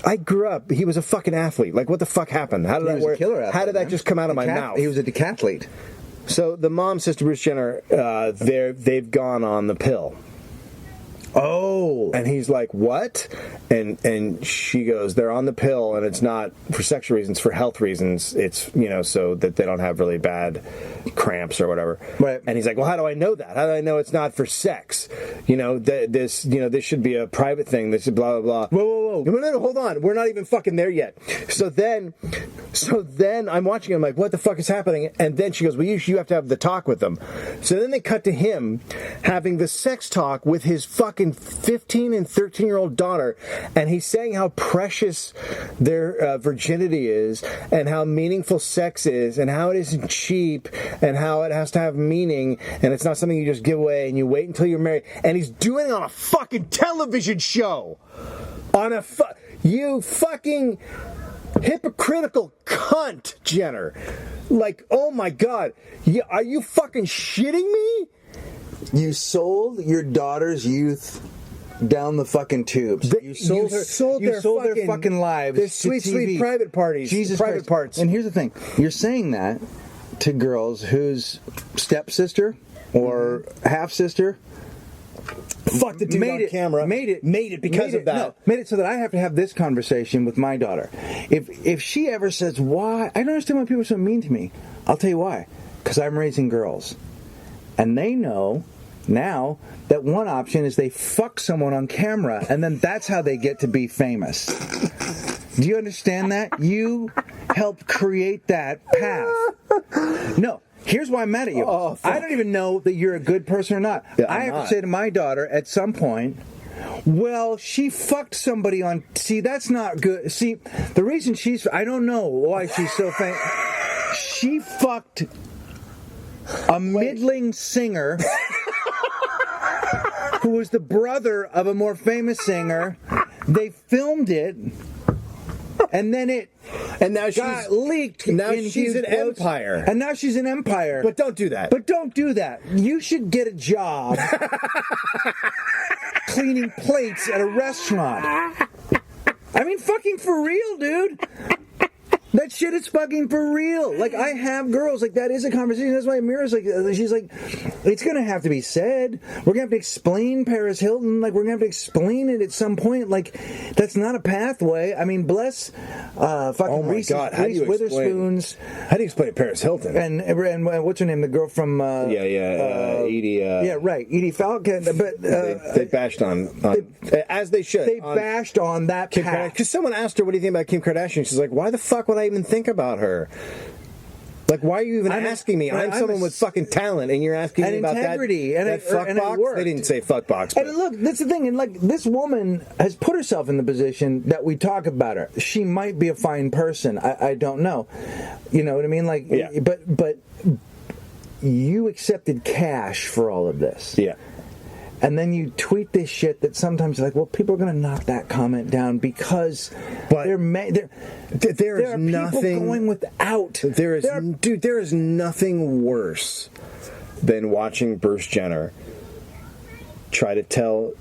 I grew up. He was a fucking athlete. Like, what the fuck happened? How did He that was a work? killer athlete, How did that man. just come out of my mouth? He was a decathlete. So the mom says to Bruce Jenner, they've gone on the pill. Oh. And he's like, what? And she goes, they're on the pill, and it's not for sexual reasons, for health reasons. It's, so that they don't have really bad cramps or whatever. Right. And he's like, well, how do I know that? How do I know it's not for sex? This should be a private thing. This is blah, blah, blah. Whoa. No, hold on. We're not even fucking there yet. So then I'm watching. I'm like, what the fuck is happening? And then she goes, well, you have to have the talk with them. So then they cut to him having the sex talk with his fucking 15 and 13-year-old daughter, and he's saying how precious their virginity is, and how meaningful sex is, and how it isn't cheap, and how it has to have meaning, and it's not something you just give away and you wait until you're married. And he's doing it on a fucking television show. You fucking hypocritical cunt, Jenner. Like, oh my God. Are you fucking shitting me? You sold your daughter's youth down the fucking tubes. You sold their fucking lives. Their to sweet, TV. sweet private parties. Jesus private Christ. parts. And here's the thing. You're saying that to girls whose stepsister or half-sister Fuck the dude on camera. Made it because of that. No, made it so that I have to have this conversation with my daughter. If she ever says, why? I don't understand why people are so mean to me. I'll tell you why. Because I'm raising girls. And they know now that one option is they fuck someone on camera, and then that's how they get to be famous. Do you understand that? You helped create that path. No. Here's why I'm mad at you. I don't even know that you're a good person or not. Yeah, I have to say to my daughter at some point, well, she fucked somebody on... See, that's not good. See, the reason I don't know why she's so famous. She fucked a middling singer who was the brother of a more famous singer. They filmed it, and then it now got leaked. Now in she's an quotes, empire. and now she's an empire. But don't do that. But don't do that. You should get a job cleaning plates at a restaurant. I mean, fucking for real, dude. That shit is fucking for real. Like, I have girls, like, that is a conversation. That's why Mira's like, she's like, it's gonna have to be said. We're gonna have to explain Paris Hilton. Like, we're gonna have to explain it at some point. Like, that's not a pathway. I mean, bless fucking Reese Witherspoon's. How do you explain Paris Hilton? And what's her name? The girl from Edie. yeah, right, Edie Falcon. But they bashed on as they should. They bashed on that path. Because someone asked her, "What do you think about Kim Kardashian?" She's like, "Why the fuck would I even think about her? Like, why are you even asking me? I'm someone with fucking talent, and you're asking me about integrity, that fuck box." They didn't say fuck box. But. And look, that's the thing. And like, this woman has put herself in the position that we talk about her. She might be a fine person. I don't know. You know what I mean? Like, yeah. But you accepted cash for all of this. Yeah. And then you tweet this shit that sometimes you're like, well, people are going to knock that comment down because there are nothing people going without. There is nothing worse than watching Bruce Jenner try to tell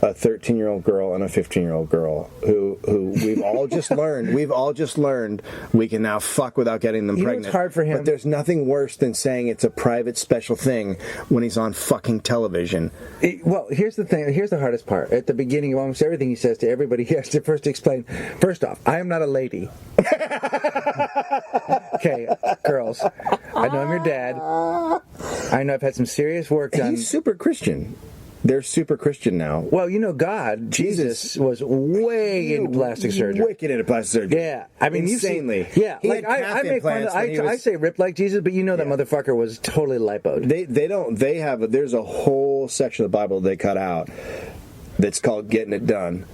a 13-year-old girl and a 15-year-old girl who we've all just learned we can now fuck without getting them pregnant. It's hard for him. But there's nothing worse than saying it's a private special thing when he's on fucking television. Well, here's the thing. Here's the hardest part. At the beginning of almost everything he says to everybody, he has to first explain. First off, I am not a lady. Okay, girls. I know I'm your dad. I know I've had some serious work done. He's super Christian. They're super Christian now. Well, you know, Jesus was way into plastic surgery. Wicked into plastic surgery. Yeah, I mean, insanely. Yeah, like I make fun of. I say ripped like Jesus, but you know that motherfucker was totally lipoed. They don't. They have. There's a whole section of the Bible they cut out that's called "Getting It Done."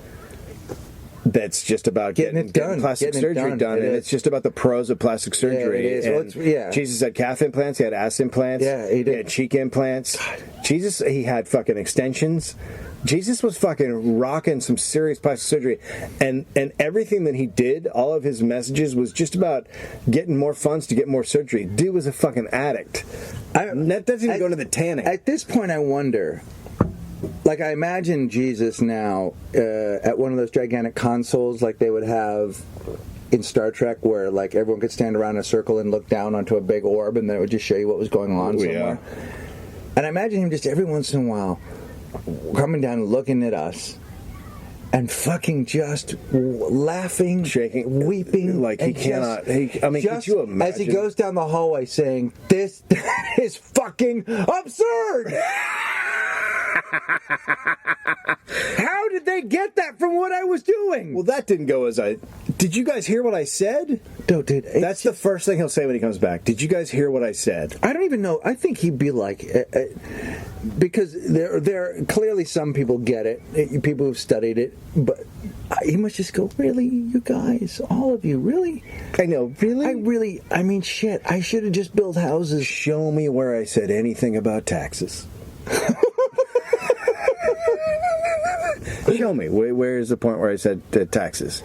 That's just about getting plastic surgery done, and it's just about the pros of plastic surgery. Yeah, it is. Jesus had calf implants, he had ass implants, he did. He had cheek implants. Jesus, he had fucking extensions. Jesus was fucking rocking some serious plastic surgery, and everything that he did, all of his messages was just about getting more funds to get more surgery. Dude was a fucking addict. That doesn't even go to the tanning. At this point, I wonder. Like, I imagine Jesus now at one of those gigantic consoles like they would have in Star Trek where, like, everyone could stand around in a circle and look down onto a big orb and then it would just show you what was going on somewhere. And I imagine him just every once in a while coming down and looking at us and fucking just laughing, Shaking, weeping, like he and cannot. just- I mean, could just you imagine? as he goes down the hallway saying, "This is fucking absurd." How did they get that from what I was doing? Well, that didn't go as I. Did you guys hear what I said? Dude, That's the first thing he'll say when he comes back. Did you guys hear what I said? I don't even know. I think he'd be like, because there clearly some people get it, people who've studied it, but he must just go, really, you guys, all of you, really? I know, really. I mean, shit, I should have just built houses. Show me where I said anything about taxes. Show me. Where is the point where I said taxes?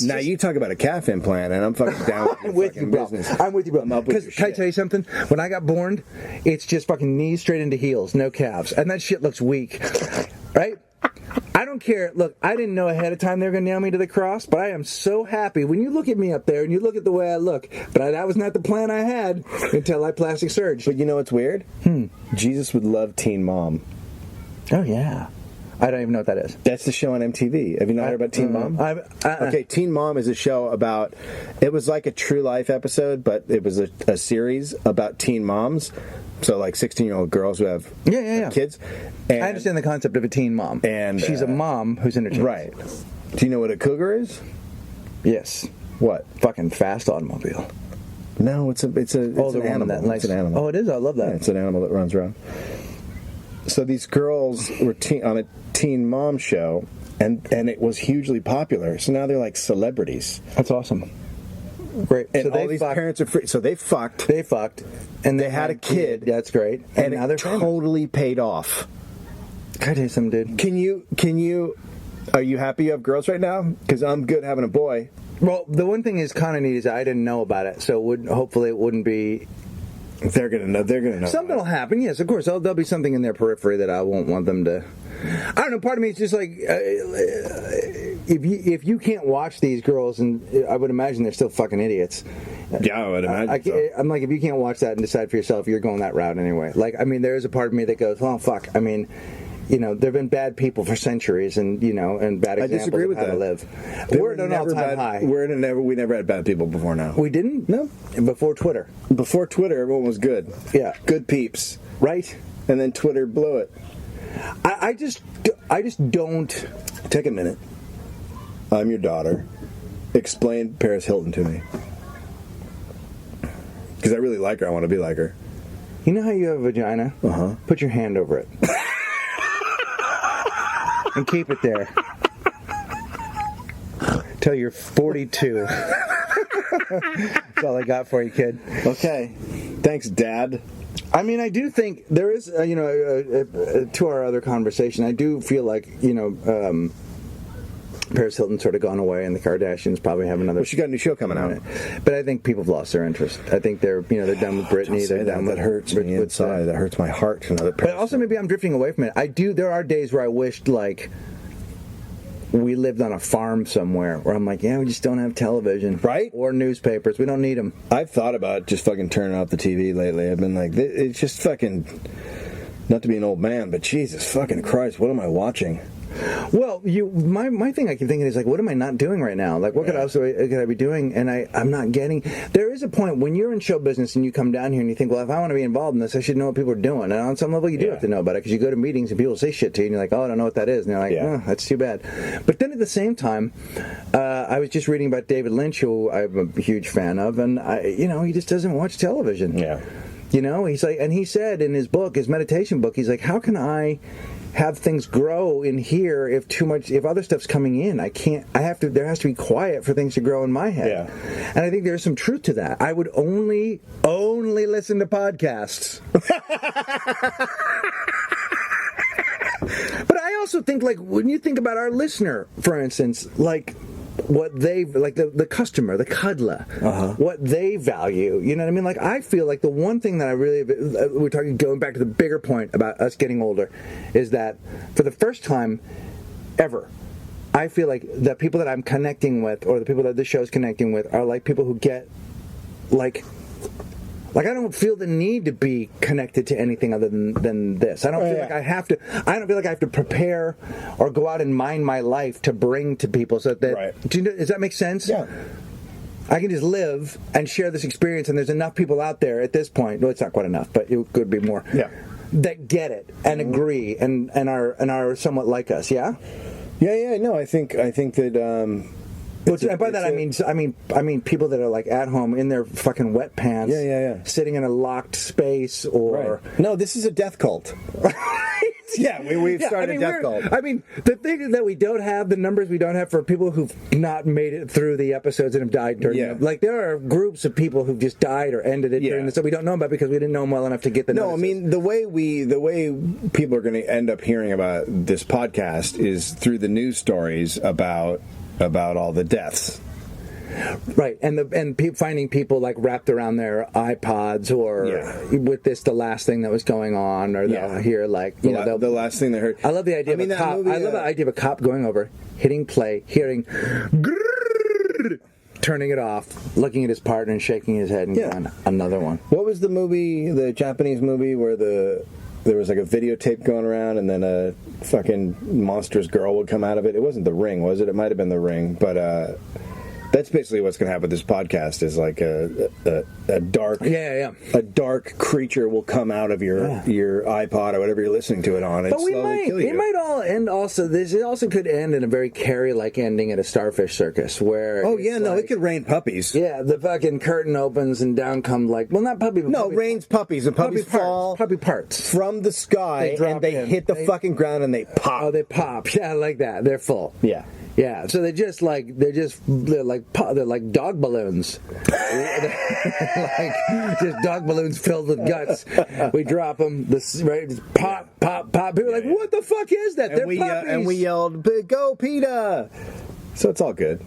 Now you talk about a calf implant, and I'm fucking down with, I'm with you, bro. business. I'm with you, bro. I'm up with your Because can I shit. tell you something? When I got born, it's just fucking knees straight into heels, no calves, and that shit looks weak, right? I don't care. Look, I didn't know ahead of time they were going to nail me to the cross, but I am so happy when you look at me up there and you look at the way I look. But that was not the plan I had until I plastic surgery. But you know what's weird? Jesus would love Teen Mom. Oh yeah, I don't even know what that is. That's the show on MTV. Have you not heard about Teen Mom? Okay, Teen Mom is a show about. It was like a true life episode, but it was a series about teen moms. So like 16-year-old girls who have Yeah. kids. And, I understand the concept of a teen mom, And, she's a mom who's interchangeable. Right. Do you know what a cougar is? Yes. What? Fucking fast automobile. No, it's an animal. Likes, it's an animal. Oh, it is. I love that. Yeah, it's an animal that runs around. So these girls were on a Teen Mom show, and it was hugely popular. So now they're like celebrities. That's awesome. Great. And so all these parents are free. So they fucked. They fucked, and They had a kid. That's great. And now it they're famous. totally paid off. Can I tell you something, dude? Can you? Are you happy you have girls right now? Because I'm good having a boy. Well, the one thing is kind of neat is I didn't know about it, so hopefully it wouldn't be. They're gonna know. They're gonna know. Something will happen. Yes, of course. There'll be something in their periphery that I won't want them to. I don't know. Part of me is just like, if you can't watch these girls, and I would imagine they're still fucking idiots. Yeah, I would imagine. So. I'm like, if you can't watch that and decide for yourself, you're going that route anyway. Like, I mean, there is a part of me that goes, well, fuck. I mean, you know, there have been bad people for centuries, and and bad examples I disagree with of how that. to live. They We're were at an never all-time bad- high. We never had bad people before now. We didn't? No. Before Twitter. Before Twitter, everyone was good. Yeah. Good peeps. Right? And then Twitter blew it. I just don't. Take a minute. I'm your daughter. Explain Paris Hilton to me. Because I really like her. I want to be like her. You know how you have a vagina? Uh-huh. Put your hand over it. And keep it there. Till you're 42. That's all I got for you, kid. Okay. Thanks, Dad. I mean, I do think there is, to our other conversation, I do feel like, Paris Hilton's sort of gone away, and the Kardashians probably have another. Well, she got a new show coming out. But I think people have lost their interest. I think they're done with Britney. Don't say They're that. done That with hurts me inside. That hurts my heart to know that But also, maybe I'm drifting away from it. There are days where I wished, like, we lived on a farm somewhere, where I'm like, yeah, we just don't have television, right, or newspapers. We don't need them. I've thought about just fucking turning off the TV lately. I've been like, it's just fucking. Not to be an old man, but Jesus fucking Christ, what am I watching? Well, my thing I keep thinking is like, what am I not doing right now? Like, what could I be doing? And I'm not getting. There is a point when you're in show business and you come down here and you think, well, if I want to be involved in this, I should know what people are doing. And on some level, you do have to know about it, because you go to meetings and people say shit to you, and you're like, oh, I don't know what that is, and you're like, oh, that's too bad. But then at the same time, I was just reading about David Lynch, who I'm a huge fan of, and he just doesn't watch television. Yeah. He's like, and he said in his book, his meditation book, he's like, how can I have things grow in here if other stuff's coming in? There has to be quiet for things to grow in my head. Yeah. And I think there's some truth to that. I would only listen to podcasts. But I also think, like, when you think about our listener, for instance, like, what they like, the customer, the cuddler, what they value, you know what I mean? Like, I feel like the one thing that I really, we're talking, going back to the bigger point about us getting older, is that for the first time ever, I feel like the people that I'm connecting with, or the people that this show's connecting with, are like people who get, like, Like, I don't feel the need to be connected to anything other than this. I don't feel like I have to. I don't feel like I have to prepare or go out and mine my life to bring to people. So that does that make sense? Yeah. I can just live and share this experience, and there's enough people out there at this point. No, it's not quite enough, but it could be more. Yeah. That get it and agree and are somewhat like us. Yeah. Yeah. No, I think that. And by that I mean people that are like at home in their fucking wet pants, sitting in a locked space or no, this is a death cult. Yeah, we've started a death cult. I mean, the thing that we don't have, the numbers we don't have for people who've not made it through the episodes and have died during them. Like, there are groups of people who've just died or ended it during this that we don't know about because we didn't know them well enough to get the notices. I mean, the way people are going to end up hearing about this podcast is through the news stories about all the deaths. Right, and finding people like wrapped around their iPods or with this the last thing that was going on, or they'll hear like the last thing they heard. I love the idea of a cop. I love the idea of a cop going over, hitting play, hearing, turning it off, looking at his partner and shaking his head and going, another one. What was the movie, the Japanese movie where there was like a videotape going around, and then a fucking monstrous girl would come out of it? It wasn't The Ring, was it? It might have been The Ring, but that's basically what's going to happen with this podcast. Is like a dark, a dark creature will come out of your iPod or whatever you're listening to it on, and but slowly kill you. It might all end also. It also could end in a very Carrie-like ending at a starfish circus, where it could rain puppies. Yeah, the fucking curtain opens and down come not puppy. But no, rains puppies, and puppies fall puppy parts from the sky, and they hit the fucking ground and they pop. Oh, they pop. Yeah, like that. They're full. Yeah. Yeah, so they're like dog balloons, like just dog balloons filled with guts. We drop them, just pop, pop, pop. People are like, "What the fuck is that?" They're puppies. And we yelled, "Go, PETA!" So it's all good.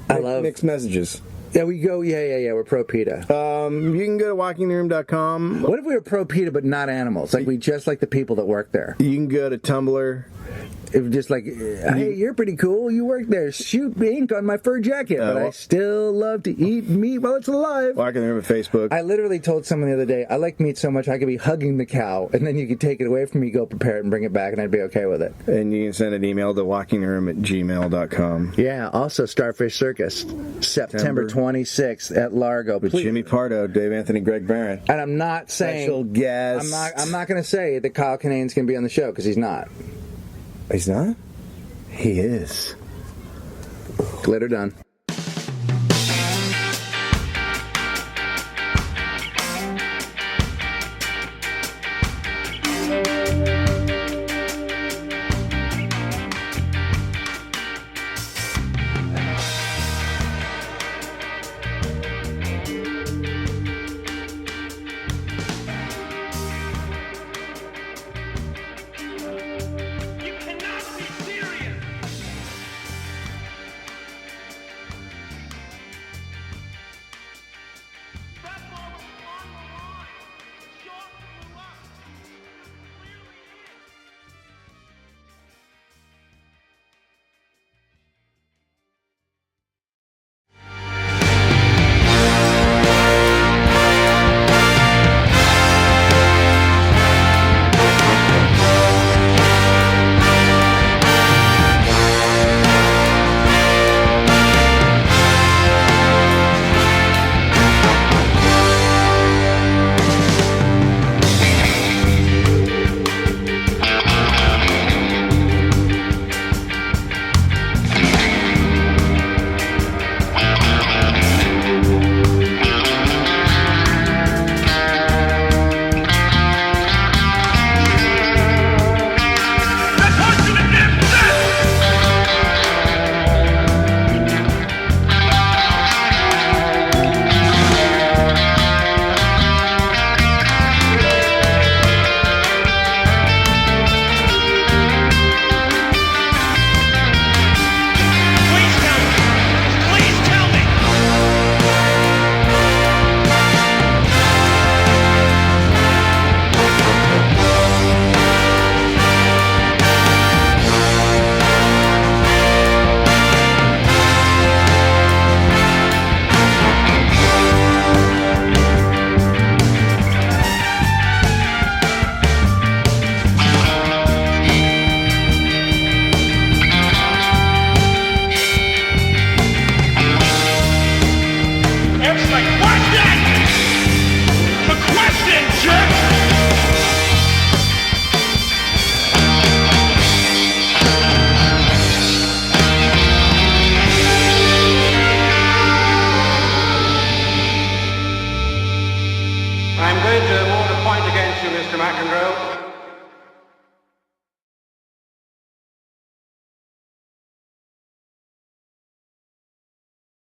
I love mixed messages. Yeah, we go. Yeah. We're pro PETA. You can go to walkingtheroom.com. What if we were pro PETA but not animals? Like we just like the people that work there. You can go to Tumblr. It was just like, hey, you're pretty cool. You work there. Shoot ink on my fur jacket, but I still love to eat meat while it's alive. Walking the Room at Facebook. I literally told someone the other day, I like meat so much I could be hugging the cow, and then you could take it away from me, go prepare it, and bring it back, and I'd be okay with it. And you can send an email to walkingtheroom@gmail.com. Yeah, also Starfish Circus, September 26th at Largo. With Jimmy Pardo, Dave Anthony, Greg Barron. And I'm not saying... Special guest. I'm not going to say that Kyle Kinane's going to be on the show, because he's not. He's not? He is. Glitter done.